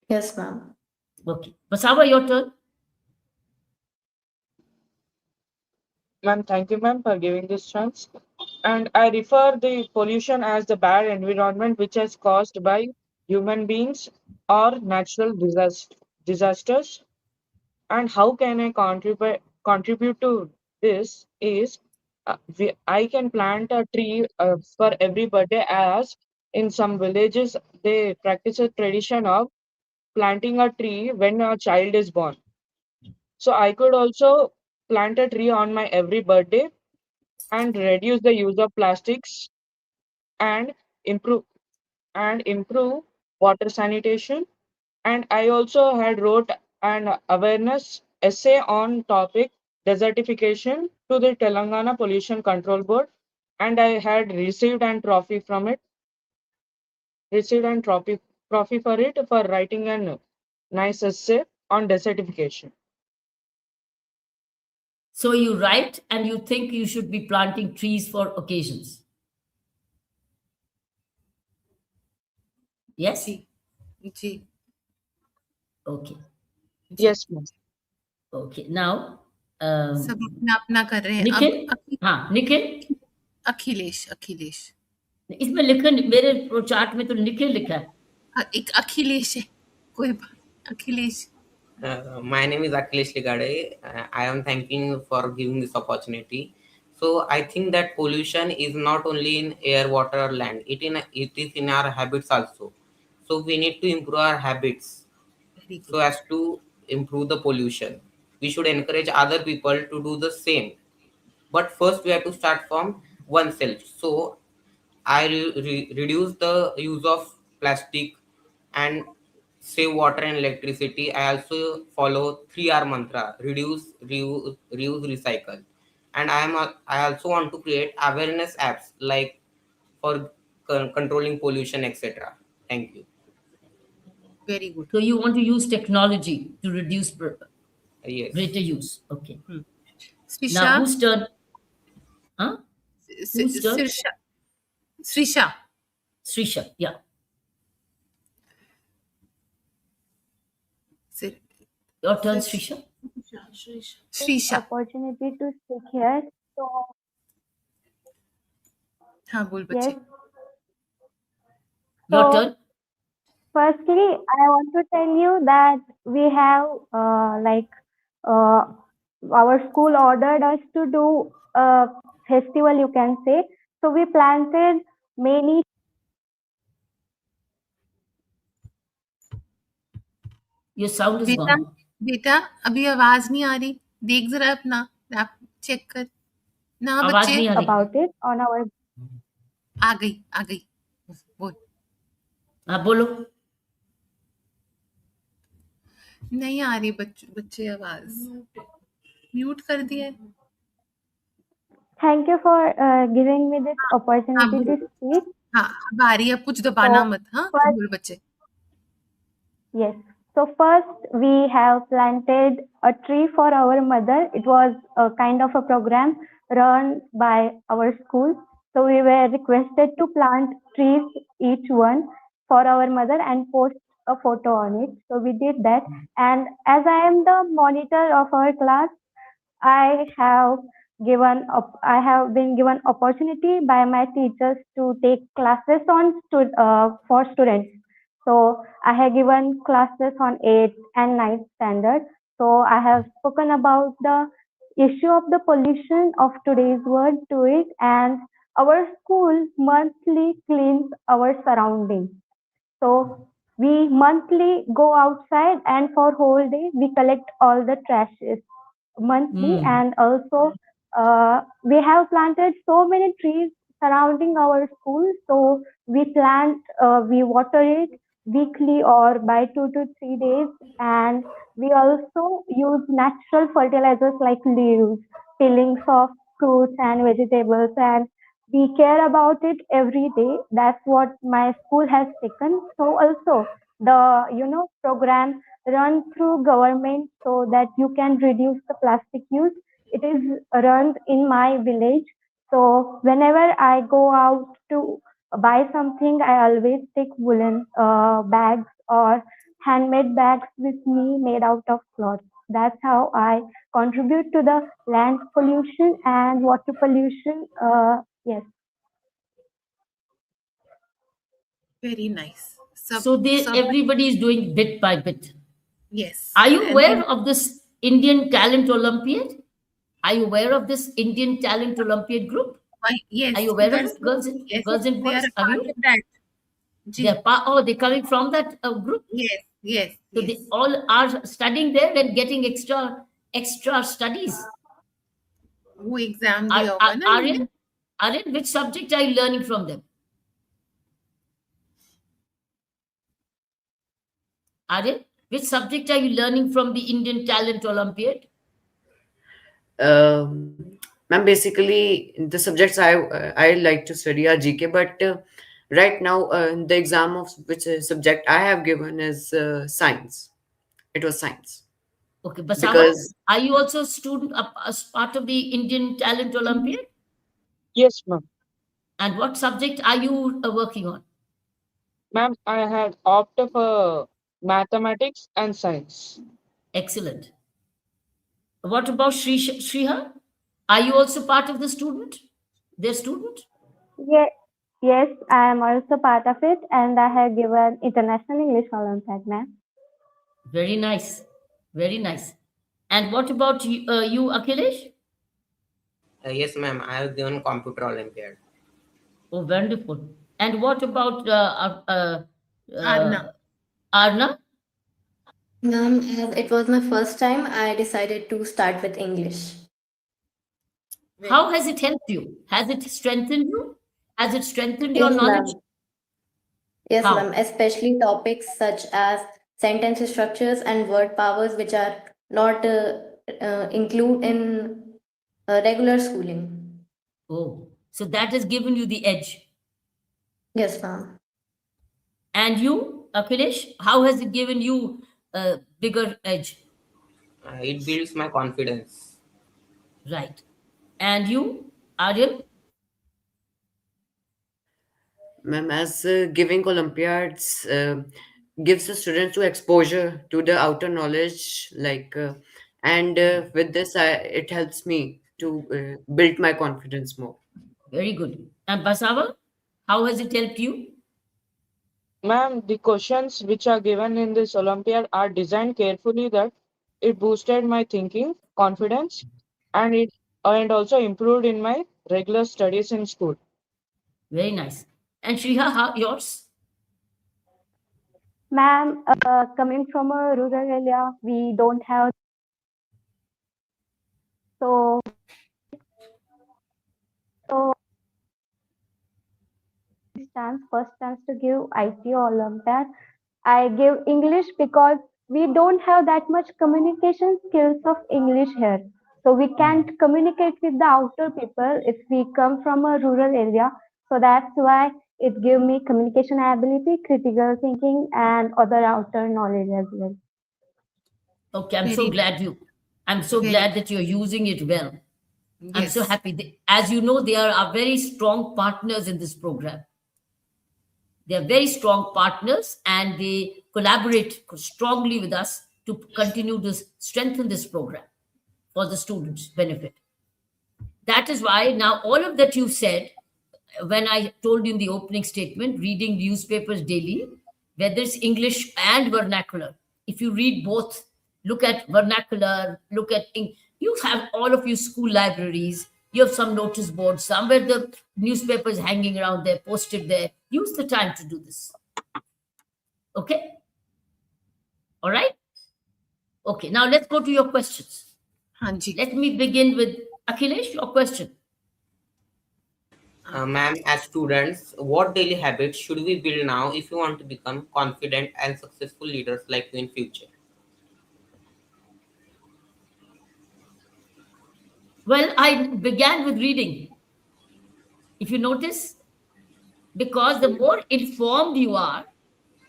Yes, ma'am. Okay. Basawa, your turn. Ma'am, thank you, ma'am, for giving this chance. And I refer the pollution as the bad environment which is caused by human beings or natural disasters. And how can I contribute to this? Is I can plant a tree for every birthday, as in some villages they practice a tradition of planting a tree when a child is born. So I could also plant a tree on my every birthday and reduce the use of plastics and improve improve water sanitation. And I also had wrote an awareness essay on topic desertification to the Telangana Pollution Control Board, and I had received an trophy for it for writing a nice essay on desertification. So you write and you think you should be planting trees for occasions. Yes? Ji ji Okay. Ji, Yes, ma'am. Okay. Now, सब अपना अपना कर रहे हैं अब। Nikhil? हाँ, Nikhil? Akhilesh Akhilesh इसमें लिखा मेरे चार्ट में तो निखिल लिखा है। एक अखिलेश है, कोई बात, Akhilesh My name is Akhilesh Ligade. I am thanking you for giving this opportunity. So I think that pollution is not only in air, water, or land. It is in our habits also. So we need to improve our habits Very so good. as to improve the pollution. We should encourage other people to do the same. But first we have to start from oneself. So I reduce the use of plastic and save water and electricity. I also follow 3R mantra: reduce, reuse, recycle. And I also want to create awareness apps like for controlling pollution, etc. Thank you. Very good. So you want to use technology to reduce Yes. greater use. Okay. Hmm. Now Srisha, whose turn? Huh? Whose turn? Sirsha, Srisha, Srisha. Yeah. Sir- Your turn, Srish- Srisha. This Srisha. opportunity to speak here. So हाँ बोल yes, बच्चे. Your so turn. firstly, I want to tell you that we have uh, our school ordered us to do a festival, you can say. So we planted many. Your sound is बेटा, gone. बेटा अभी आवाज नहीं आ रही. देख जरा अपना आप चेक कर. ना आवाज बच्चे. नहीं आ रही. About it on our. आ गई, आ गई. बोल. हाँ बोलो. नहीं आ रही बच्चे आवाज. म्यूट कर दिया है. Thank you for giving me this हाँ, हाँ opportunity बोल. to speak. हाँ अब आ रही है. अब कुछ दबाना So मत. हाँ first, बोल बच्चे. yes. So first, we have planted a tree for our mother. It was a kind of a program run by our school. So we were requested to plant trees, each one, for our mother and post a photo on it. So we did that. And as I am the monitor of our class, I have been given opportunity by my teachers to take classes for students. So I have given classes on 8th and 9th standard. So I have spoken about the issue of the pollution of today's world to it, and our school monthly cleans our surroundings. So we monthly go outside and for whole day we collect all the trashes monthly, Hmm. and also we have planted so many trees surrounding our school. So we water it weekly or by 2 to 3 days, and we also use natural fertilizers like leaves, peelings of fruits and vegetables, and we care about it every day. That's what my school has taken. So also the program run through government so that you can reduce the plastic use. It is run in my village. So whenever I go out to buy something, I always take woolen bags or handmade bags with me made out of cloth. That's how I contribute to the land pollution and water pollution. Yes. Very nice. So they सब everybody is doing bit by bit. yes. Are you And aware of this Indian Talent Olympiad? Are you aware of this Indian Talent Olympiad group? Are yes, you aware of it, girls and yes, girls and they are boys? a Are part you? of that. They're Ji. part. Oh, they're coming from that group. Yes, yes, So yes. they all are studying there and getting extra studies. वो exam दिया होगा ना Aryan, इन्होंने. Aryan, which subject are you learning from them? Aryan, which subject are you learning from the Indian Talent Olympiad? Ma'am, basically the subjects I like to study are GK, but right now the exam of which subject I have given is science. It was science Okay, Basawa, because are you also a student as part of the Indian Talent Olympiad? Yes, ma'am. And what subject are you working on? Ma'am, I had opted for mathematics and science. Excellent. What about Shriha? Are you also part of the student? Their student? Yes, yes, I am also part of it, and I have given International English Olympiad, ma'am. Very nice. Very nice. And what about you Akhilesh? Yes, ma'am. I have given computer Olympiad. Oh, wonderful. And what about Arna. Arna? As it was my first time, I decided to start with English. Very How has it helped you? Has it strengthened you? Has it strengthened your Yes, knowledge? ma'am. Yes, ma'am. How? Especially topics such as sentence structures and word powers, which are not include in regular schooling. Oh, so that has given you the edge. Yes, ma'am. And you, Akhilesh, how has it given you a bigger edge? It builds my confidence. Right. And you, Aryan? Ma'am, as giving Olympiads gives the students to exposure to the outer knowledge, and with this, it helps me to build my confidence more. Very good. And Basawa, how has it helped you? Ma'am, the questions which are given in this Olympiad are designed carefully that it boosted my thinking, confidence, and also improved in my regular studies in school. Very nice. And Shriha, how yours? Ma'am, coming from a rural area, we don't have, so so first chance to give IT Olympiad. I give English because we don't have that much communication skills of English here. So we can't communicate with the outer people if we come from a rural area. So that's why it gave me communication ability, critical thinking, and other outer knowledge as well. Okay, very I'm so very glad that you're using it well. I'm so yes. happy. As you know, they are our very strong partners in this program. They are very strong partners and they collaborate strongly with us to continue to strengthen this program for the students' benefit. That is why now all of that you said, when I told you in the opening statement, reading newspapers daily, whether it's English and vernacular, if you read both, look at vernacular, you have all of your school libraries, you have some notice boards, somewhere the newspapers hanging around there, posted there. Use the time to do this. Okay? All right? Okay, now let's go to your questions. Hanji. Let me begin with Akhilesh, your question. Ma'am, as students, what daily habits should we build now if we want to become confident and successful leaders like you in future? Well, I began with reading. If you notice, because the more informed you are,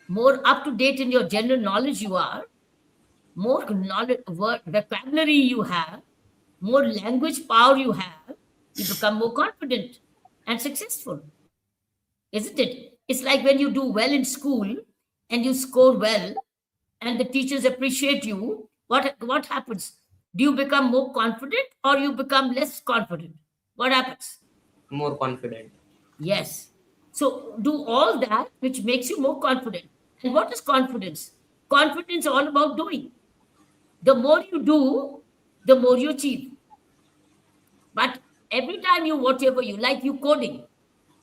more up to date in your general knowledge you are, more knowledge, vocabulary you have, more language power you have, you become more confident and successful, isn't it? It's like when you do well in school and you score well and the teachers appreciate you, what happens? Do you become more confident or you become less confident? What happens? More confident. Yes. So do all that which makes you more confident. And what is confidence? Confidence is all about doing. The more you do, the more you achieve. But every time you whatever you like, you coding.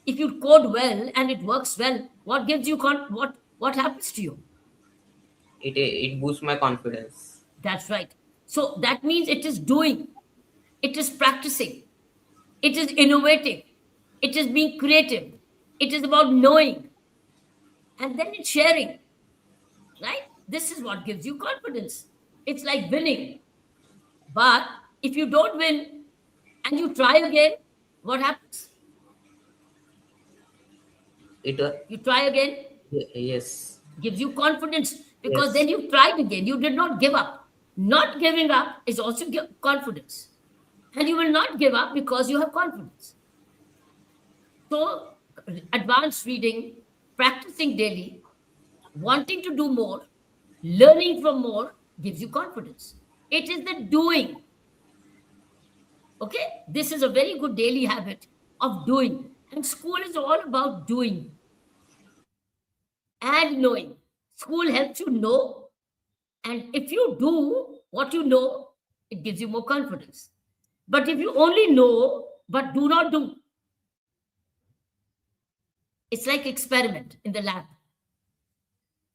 If you code well and it works well, what gives you what happens to you? It boosts my confidence. That's right. So that means it is doing, it is practicing, it is innovating, it is being creative, it is about knowing, and then it's sharing, right? This is what gives you confidence. It's like winning. But if you don't win and you try again, what happens? It You try again, yes, gives you confidence because yes. then you tried again. You did not give up. Not giving up is also confidence. And you will not give up because you have confidence. So, advanced reading, practicing daily, wanting to do more, learning from more gives you confidence. It is the doing. Okay? This is a very good daily habit of doing. And school is all about doing and knowing. School helps you know, And if you do what you know, it gives you more confidence. But if you only know but do not do, it's like experiment in the lab.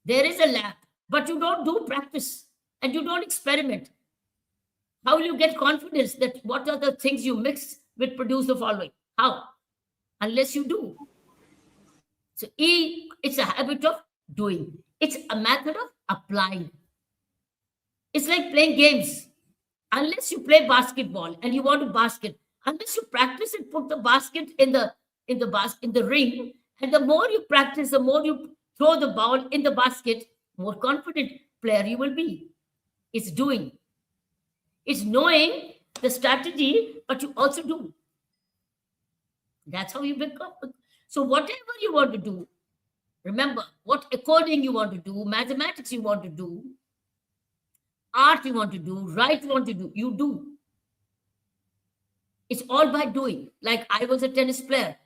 There is a lab, but you don't do practice and you don't experiment. How will you get confidence that what are the things you mix will produce the following? How? Unless you do. So E, it's a habit of doing. It's a method of applying. It's like playing games. Unless you play basketball and you want to basket, unless you practice and put the basket in the ring, and the more you practice, the more you throw the ball in the basket, more confident player you will be. It's doing. It's knowing the strategy, but you also do. That's how you become. So whatever you want to do, remember what coding you want to do, mathematics you want to do, art you want to do, write you want to do, you do. It's all by doing. Like I was a tennis player.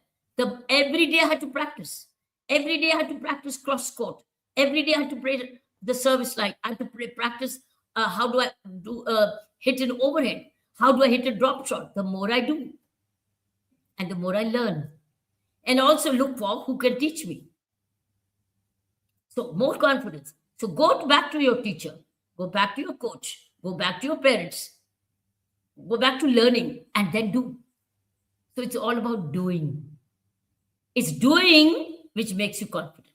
Every day I had to practice. Every day I had to practice cross court. Every day I had to play the service line. I had to practice how do I do hit an overhead? How do I hit a drop shot? The more I do, and the more I learn, and also look for who can teach me. So more confidence. So go back to your teacher, go back to your coach, go back to your parents, go back to learning, and then do. So it's all about doing. It's doing which makes you confident.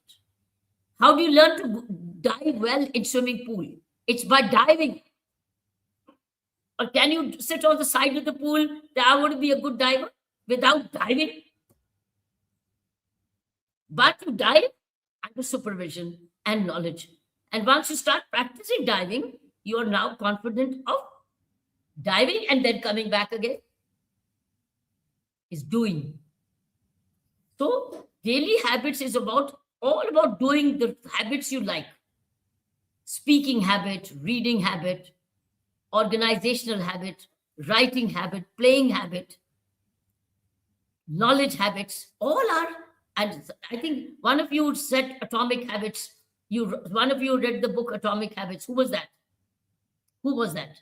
How do you learn to dive well in swimming pool? It's by diving. Or can you sit on the side of the pool that I want to be a good diver without diving? But you dive under supervision and knowledge. And once you start practicing diving, you are now confident of diving and then coming back again. Is doing. So daily habits is all about doing the habits you like. Speaking habit, reading habit, organizational habit, writing habit, playing habit, knowledge habits, all are. And I think one of you said Atomic Habits. One of you read the book Atomic Habits. Who was that? Who was that?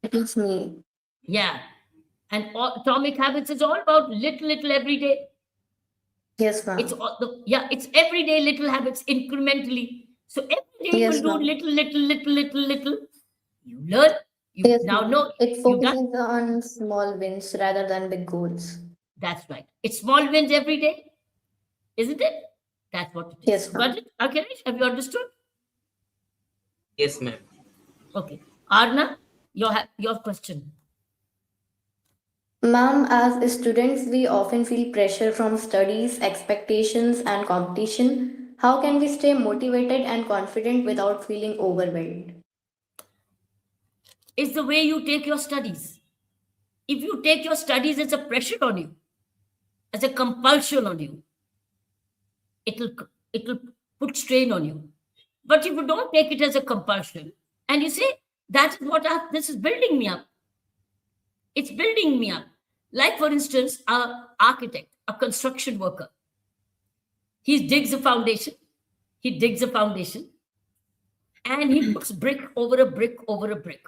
It was me. Yeah. And Atomic Habits is all about little every day. Yes, ma'am. It's everyday little habits incrementally. So every day Yes, you will ma'am. do little. You learn. You Yes, now ma'am. know. It You done. focuses on small wins rather than big goals. That's right. It's small wins every day, isn't it? That's what it is. Yes, ma'am. Got it? Okay, have you understood? Yes, ma'am. Okay. Arna, your question. Ma'am, as students, we often feel pressure from studies, expectations, and competition. How can we stay motivated and confident without feeling overwhelmed? It's the way you take your studies. If you take your studies as a pressure on you, as a compulsion on you, it'll put strain on you. But if you don't take it as a compulsion and you say, that is what this is building me up. It's building me up. Like, for instance, an architect, a construction worker. He digs a foundation. And he puts brick over a brick over a brick.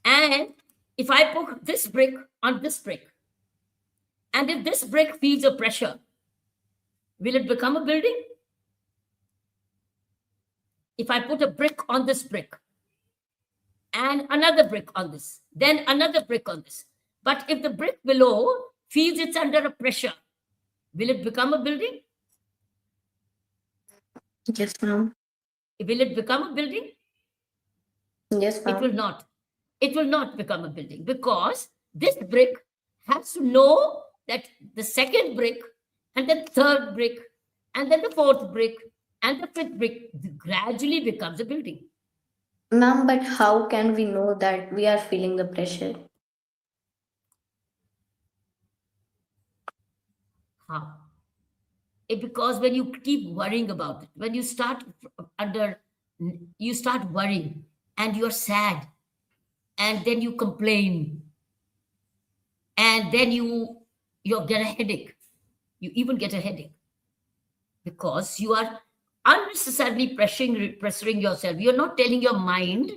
And if I put this brick on this brick, and if this brick feels a pressure, will it become a building? If I put a brick on this brick, and another brick on this, then another brick on this. But if the brick below feels it's under a pressure, will it become a building? Yes, ma'am. Will it become a building? Yes, ma'am. It will not. It will not become a building because this brick has to know that the second brick and the third brick and then the fourth brick and the fifth brick gradually becomes a building. Ma'am, but how can we know that we are feeling the pressure? How? Because when you keep worrying about it, when you start worrying and you're sad and then you complain and then you get a headache. You even get a headache because you are unnecessarily pressuring yourself. You're not telling your mind,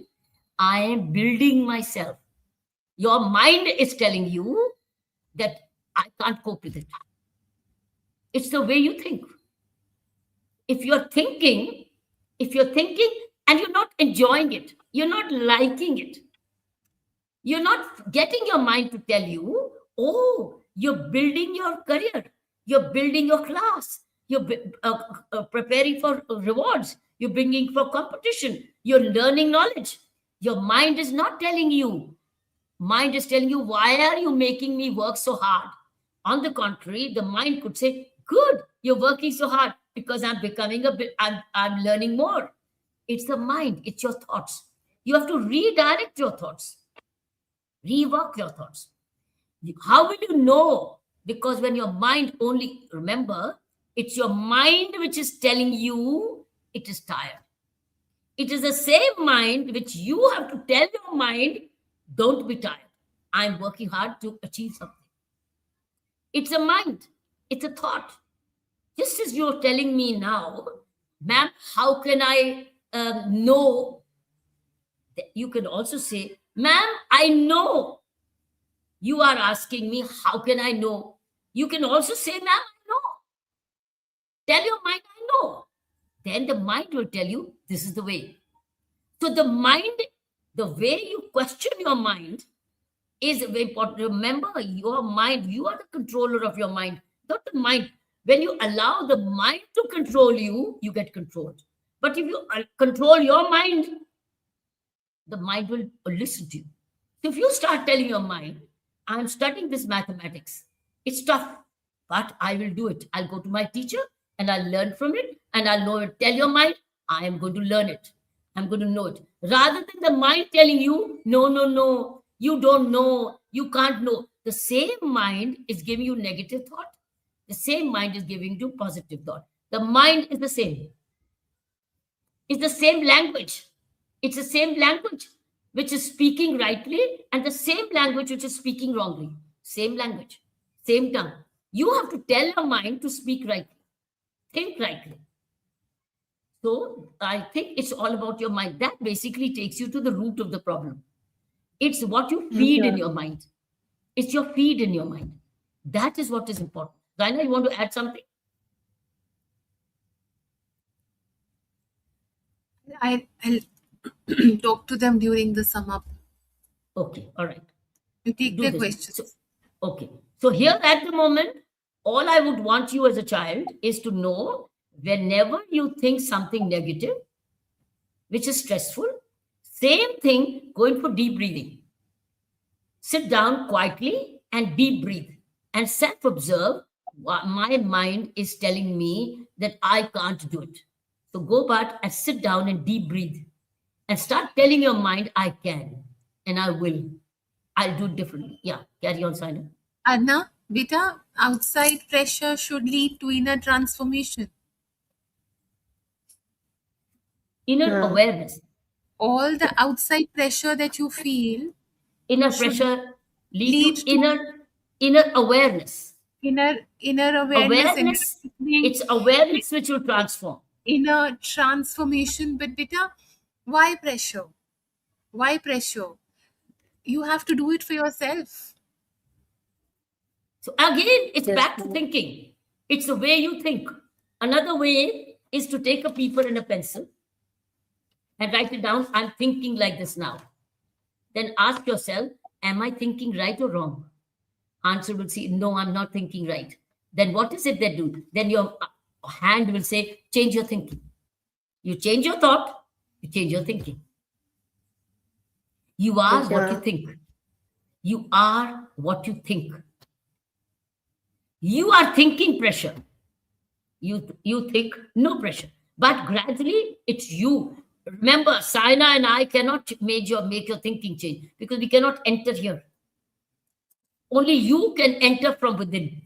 I am building myself. Your mind is telling you that I can't cope with it. It's the way you think. If you're thinking, and you're not enjoying it, you're not liking it, you're not getting your mind to tell you, oh, you're building your career, you're building your class, you're preparing for rewards, you're bringing for competition, you're learning knowledge. Your mind is not telling you. Mind is telling you, why are you making me work so hard? On the contrary, the mind could say, good, you're working so hard because I'm becoming a bit, I'm learning more. It's the mind, it's your thoughts. You have to redirect your thoughts, rework your thoughts. How will you know? Because when your mind only, remember, it's your mind which is telling you it is tired. It is the same mind which you have to tell your mind, don't be tired. I'm working hard to achieve something. It's a mind, it's a thought. Just as you're telling me now, ma'am, how can I know? You can also say, ma'am, I know. You are asking me, how can I know? You can also say, ma'am, I know. Tell your mind, I know. Then the mind will tell you, this is the way. So the mind, the way you question your mind is very important. Remember, your mind, you are the controller of your mind, not the mind. When you allow the mind to control you, you get controlled. But if you control your mind, the mind will listen to you. So if you start telling your mind, I'm studying this mathematics, it's tough, but I will do it. I'll go to my teacher and I'll learn from it and I'll know it. Tell your mind, I am going to learn it. I'm going to know it. Rather than the mind telling you, no, no, no, you don't know, you can't know. The same mind is giving you negative thought. The same mind is giving you positive thought. The mind is the same. It's the same language. It's the same language which is speaking rightly and the same language which is speaking wrongly. Same language, same tongue. You have to tell your mind to speak rightly, think rightly. So I think it's all about your mind. That basically takes you to the root of the problem. It's what you feed in your mind. It's your feed in your mind. That is what is important. Raina, you want to add something? I'll talk to them during the sum up. Okay, all right. You take Do their this. questions. Okay. So here at the moment, all I would want you as a child is to know whenever you think something negative, which is stressful, same thing, going for deep breathing. Sit down quietly and deep breathe and self-observe. My mind is telling me that I can't do it. So go back and sit down and deep breathe and start telling your mind, I can and I will. I'll do it differently. Yeah, carry on, Saina. Anna, beta, outside pressure should lead to inner transformation. Inner awareness. All the outside pressure that you feel, Inner should pressure lead lead to to inner awareness. inner awareness and Awareness, it's awareness which will transform. inner transformation. But beta, why pressure? Why pressure? You have to do it for yourself. So again, it's back to thinking. It's the way you think. Another way is to take a paper and a pencil and write it down. I'm thinking like this now. Then ask yourself, am I thinking right or wrong? Answer will say, no, I'm not thinking right. Then what is it that do? Then your hand will say, change your thinking. You change your thought, you change your thinking. You are what you think. You are what you think. You are thinking pressure. You think no pressure. But gradually, it's you. Remember, Saina and I cannot make your thinking change because we cannot enter here. Only you can enter from within.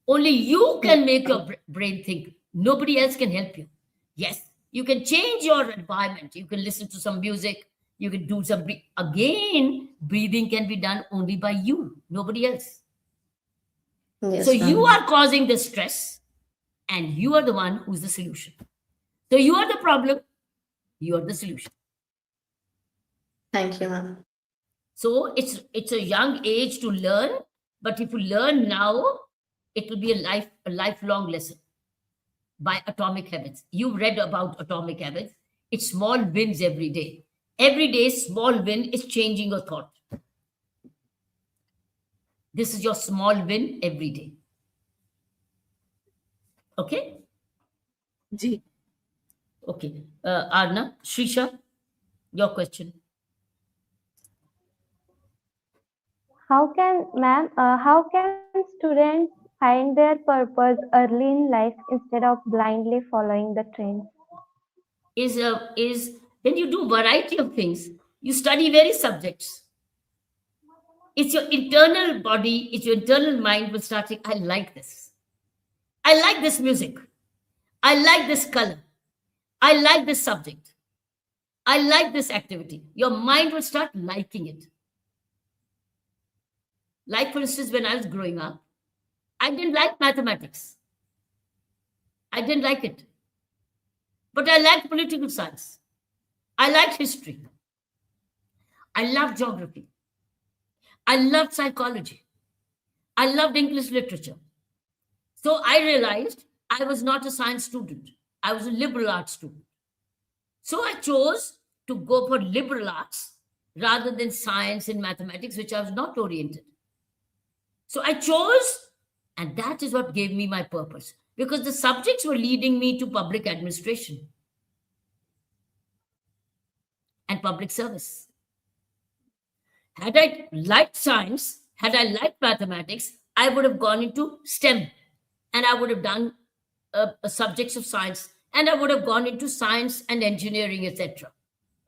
Only you can make your brain think. Nobody else can help you. Yes, you can change your environment. You can listen to some music. You can do some again. Breathing can be done only by you, nobody else. Yes, So you ma'am. are causing the stress. and you are the one who's the solution. So you are the problem, you are the solution. Thank you, ma'am. So it's a young age to learn, but if you learn now, it will be a lifelong lesson by Atomic Habits. You read about Atomic Habits. It's small wins every day. Every day, small win is changing your thought. This is your small win every day. Okay? Ji. Okay. Arna, Shrisha, your question. How can students find their purpose early in life instead of blindly following the trends? Is when you do variety of things, you study various subjects. It's your internal body, it's your internal mind will start saying, I like this. I like this music. I like this color. I like this subject. I like this activity. Your mind will start liking it. Like, for instance, when I was growing up, I didn't like mathematics. I didn't like it. But I liked political science. I liked history. I loved geography. I loved psychology. I loved English literature. So I realized I was not a science student. I was a liberal arts student. So I chose to go for liberal arts rather than science and mathematics, which I was not oriented. So I chose, and that is what gave me my purpose, because the subjects were leading me to public administration and public service. Had I liked science, had I liked mathematics, I would have gone into STEM and I would have done subjects of science, and I would have gone into science and engineering, etc.,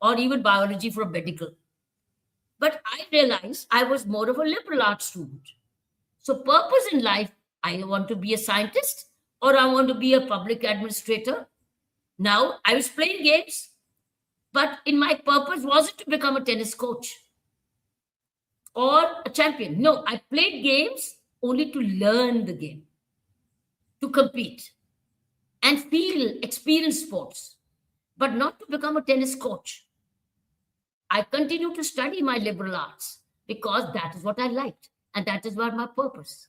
or even biology for medical. But I realized I was more of a liberal arts student. So, purpose in life, I want to be a scientist or I want to be a public administrator. Now, I was playing games, but in my purpose wasn't to become a tennis coach or a champion. No, I played games only to learn the game, to compete and experience sports, but not to become a tennis coach. I continue to study my liberal arts because that is what I liked and that is what my purpose.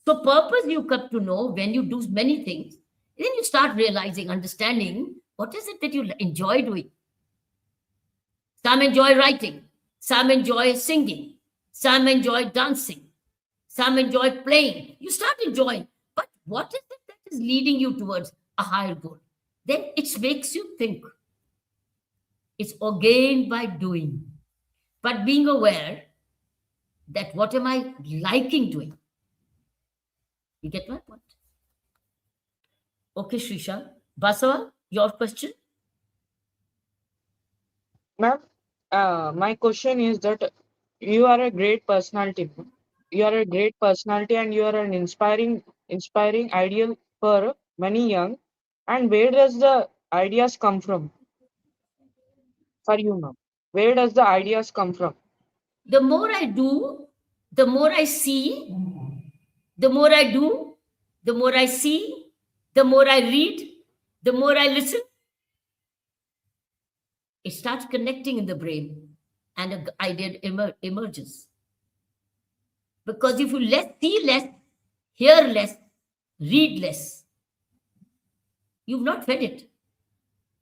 So, purpose you come to know when you do many things, then you start realizing, understanding what is it that you enjoy doing. Some enjoy writing, some enjoy singing, some enjoy dancing, some enjoy playing. You start enjoying, but what is it that is leading you towards a higher goal? Then it makes you think. It's again by doing, but being aware that what am I liking doing? You get my point? Okay, Shrisha. Basava, your question? Ma'am, my question is that you are a great personality. You are a great personality and you are an inspiring ideal for many young. And where does the ideas come from for you, ma'am? Where does the ideas come from? The more I do, the more I see, the more I do, the more I see, the more I read, the more I listen, it starts connecting in the brain and an idea emerges. Because if you see less, hear less, read less, you've not fed it.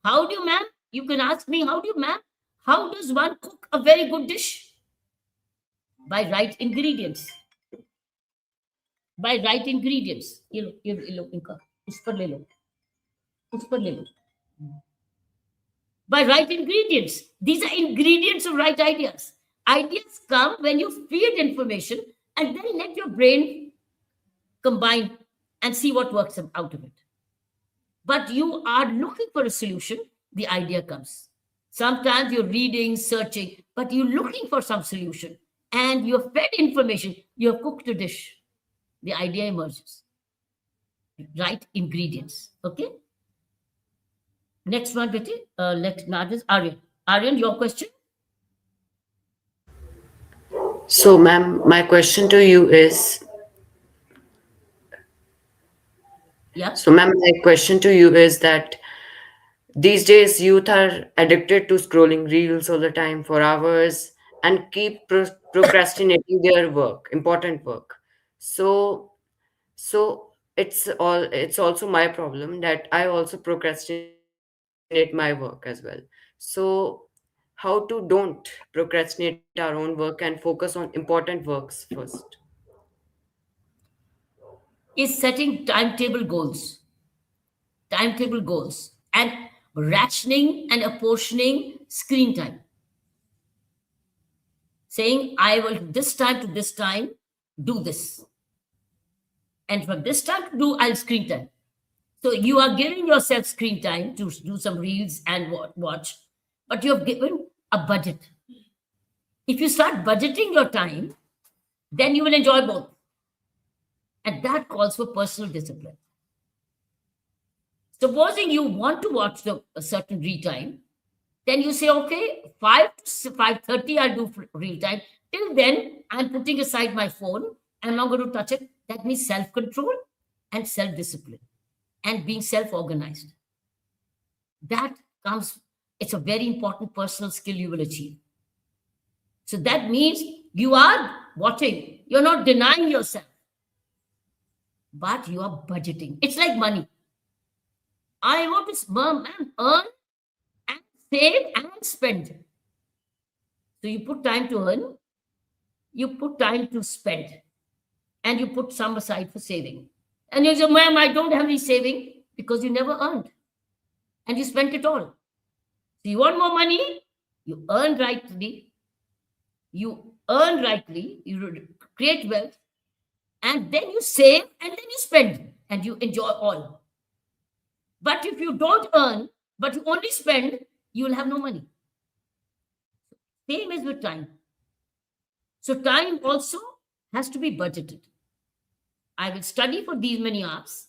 How do you, ma'am? You can ask me, how do you, ma'am? How does one cook a very good dish? By right ingredients. By right ingredients. ये लो इनका इस पर ले लो उस पर ले लो. By right ingredients. These are ingredients of right ideas. Ideas come when you feed information and then let your brain combine and see what works out of it. But you are looking for a solution, the idea comes. Sometimes you're reading, searching, but you're looking for some solution and you're fed information, you've cooked a dish. The idea emerges. Right ingredients. Okay? Next one, Betty. Let Aryan. Aryan, your question? So, ma'am, my question to you is, Yeah. So, ma'am, my question to you is that these days youth are addicted to scrolling reels all the time for hours and keep procrastinating their work, important work. So, it's also my problem that I also procrastinate my work as well. So, how to don't procrastinate our own work and focus on important works first? Is setting timetable goals, and rationing and apportioning screen time. Saying, I will this time to this time do this. And from this time to do, I'll screen time. So you are giving yourself screen time to do some reels and watch, but you have given a budget. If you start budgeting your time, then you will enjoy both. And that calls for personal discipline. Supposing you want to watch a certain real time, then you say, okay, 5 to 5:30 I'll do real time. Till then, I'm putting aside my phone. I'm not going to touch it. That means self-control and self-discipline and being self-organized. That comes, it's a very important personal skill you will achieve. So that means you are watching, you're not denying yourself, but you are budgeting. It's like money. I want to earn and save and spend. So you put time to earn, you put time to spend, and you put some aside for saving. And you say, ma'am, I don't have any saving, because you never earned and you spent it all. So you want more money, you earn rightly, you create wealth, and then you save, and then you spend, and you enjoy all. But if you don't earn, but you only spend, you will have no money. Same is with time. So time also has to be budgeted. I will study for these many hours,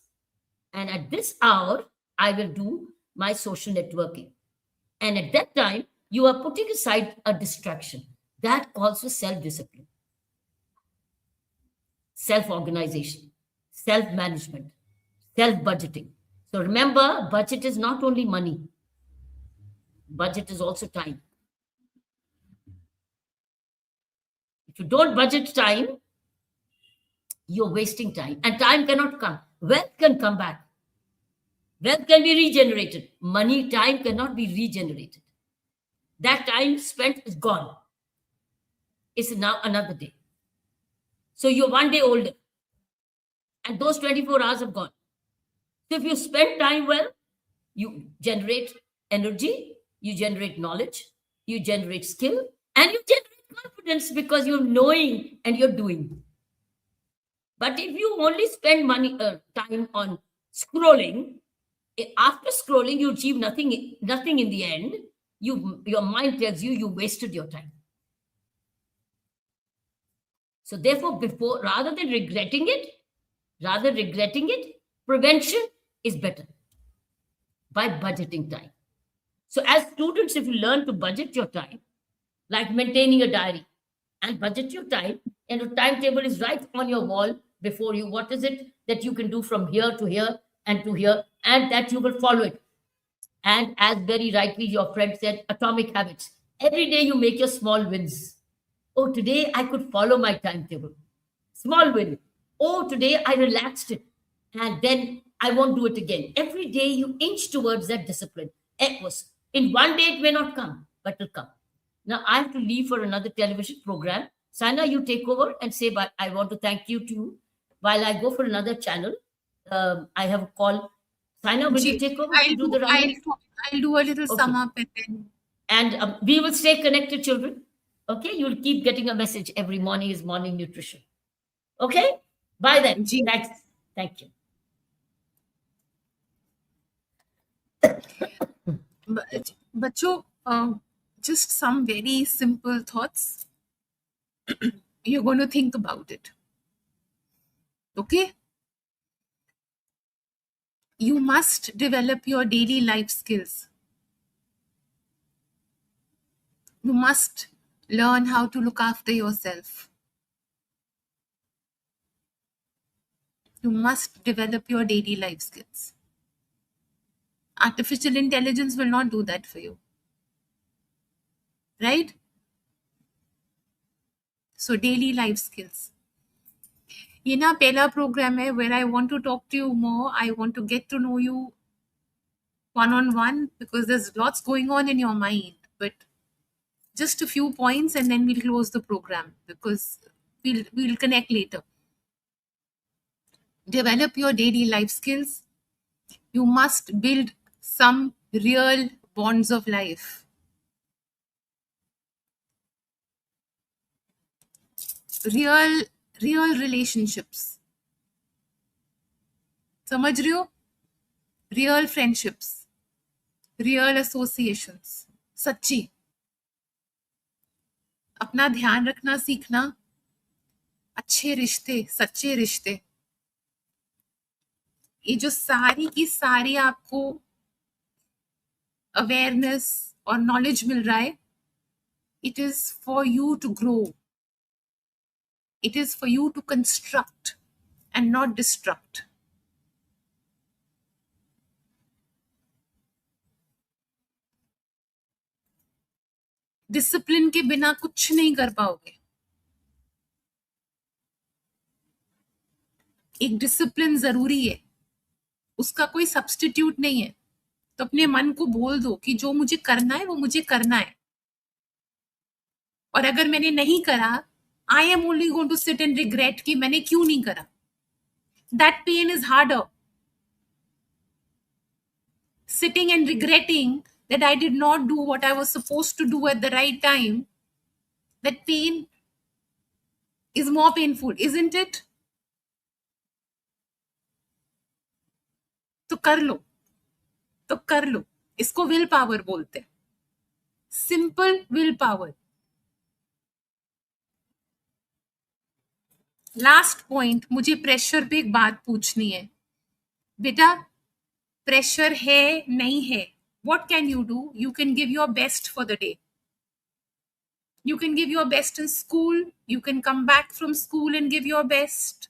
and at this hour, I will do my social networking. And at that time, you are putting aside a distraction. That calls for self-discipline, self-organization, self-management, self-budgeting. So remember, budget is not only money. Budget is also time. If you don't budget time, you're wasting time. And time cannot come. Wealth can come back. Wealth can be regenerated. Money, time cannot be regenerated. That time spent is gone. It's now another day. So you're one day older. And those 24 hours have gone. So if you spend time well, you generate energy, you generate knowledge, you generate skill, and you generate confidence because you're knowing and you're doing. But if you only spend time on scrolling, after scrolling, you achieve nothing in the end. Your mind tells you wasted your time. So therefore, rather than regretting it, prevention is better by budgeting time. So as students, if you learn to budget your time, like maintaining a diary and budget your time, and a timetable is right on your wall before you, what is it that you can do from here to here and to here, and that you will follow it. And as very rightly your friend said, atomic habits. Every day you make your small wins. Oh, today I could follow my timetable. Small win. Oh, today I relaxed it. And then I won't do it again. Every day you inch towards that discipline. In one day it may not come, but it'll come. Now I have to leave for another television program. Sana, you take over and say, but I want to thank you too. While I go for another channel, I have a call. Sana, will you take over to do the roundup? I'll do a little Okay. sum up and then. And we will stay connected, children. Okay, you'll keep getting a message every morning is morning nutrition. Okay, bye then. Ji. Thanks. Thank you. Bachcho, just some very simple thoughts. You're going to think about it. Okay? You must develop your daily life skills. You must learn how to look after yourself. You must develop your daily life skills. Artificial intelligence will not do that for you. Right? So daily life skills. ये ना पहला program है where I want to talk to you more. I want to get to know you one-on-one because there's lots going on in your mind. But just a few points and then we'll close the program because we'll connect later. Develop your daily life skills. You must build some real bonds of life. Real relationships. समझ रहे हो? Real friendships. Real associations. सच्ची. अपना ध्यान रखना सीखना. अच्छे रिश्ते, सच्चे रिश्ते. ये जो सारी की सारी आपको अवेयरनेस और नॉलेज मिल रहा है, it is for you to grow. It is for you to construct and not destruct. Discipline के बिना कुछ नहीं कर पाओगे. एक डिसिप्लिन जरूरी है, उसका कोई सब्स्टिट्यूट नहीं है. तो अपने मन को बोल दो कि जो मुझे करना है वो मुझे करना है. और अगर मैंने नहीं करा, I am only going to sit and regret कि मैंने क्यों नहीं करा. That pain is harder. Sitting and regretting that I did not do what I was supposed to do at the right time, that pain is more painful, isn't it? तो कर लो. इसको will power बोलते हैं. Simple will power. Last point, मुझे pressure पे एक बात पूछनी है. बेटा, प्रेशर है नहीं है, what can you do? You can give your best for the day. You can give your best in school. You can come back from school and give your best.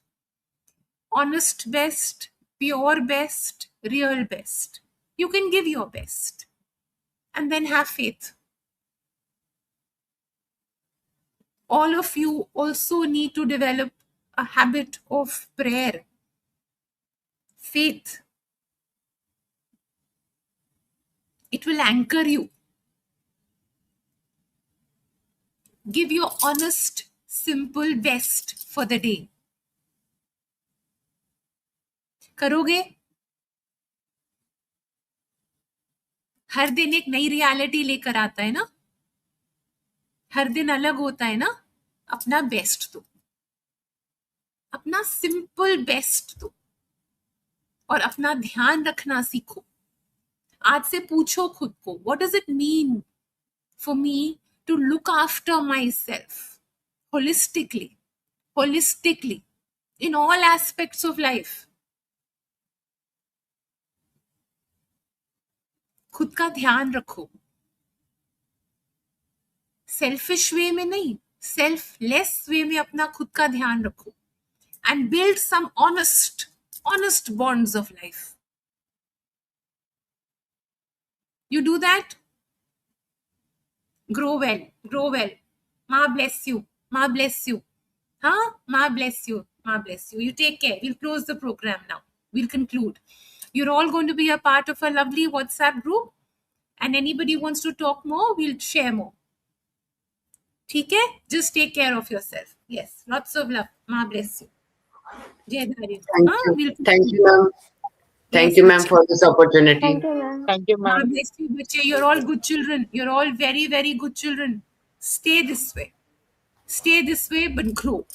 Honest best, pure best, real best. You can give your best. And then have faith. All of you also need to develop a habit of prayer. Faith. It will anchor you. Give your honest, simple best for the day. करोगे? हर दिन एक नई reality लेकर आता है ना. हर दिन अलग होता है ना. अपना बेस्ट दो. अपना सिंपल बेस्ट दो. और अपना ध्यान रखना सीखो. आज से पूछो खुद को, what does it mean for me to look after myself holistically in all aspects of life? खुद का ध्यान रखो. सेल्फिश वे में नहीं, सेल्फलेस वे में अपना खुद का ध्यान रखो. And build some honest bonds of life. You do that? Grow well. Ma bless you. Huh? Ma bless you. You take care. We'll close the program now. We'll conclude. You're all going to be a part of a lovely WhatsApp group. And anybody wants to talk more, we'll share more. Okay? Just take care of yourself. Yes. Lots of love. Ma bless you. Jai Dhari. Thank you, ma'am. Thank you, ma'am, for this opportunity. Thank you, ma'am. Thank you, God ma'am. bless you, bache. You're all good children. You're all very, very good children. Stay this way. But grow.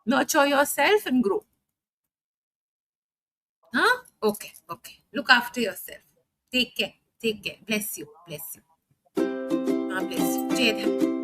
Nurture yourself and grow. Huh? Okay. Look after yourself. Take care. Bless you. God bless you. Jai Dham.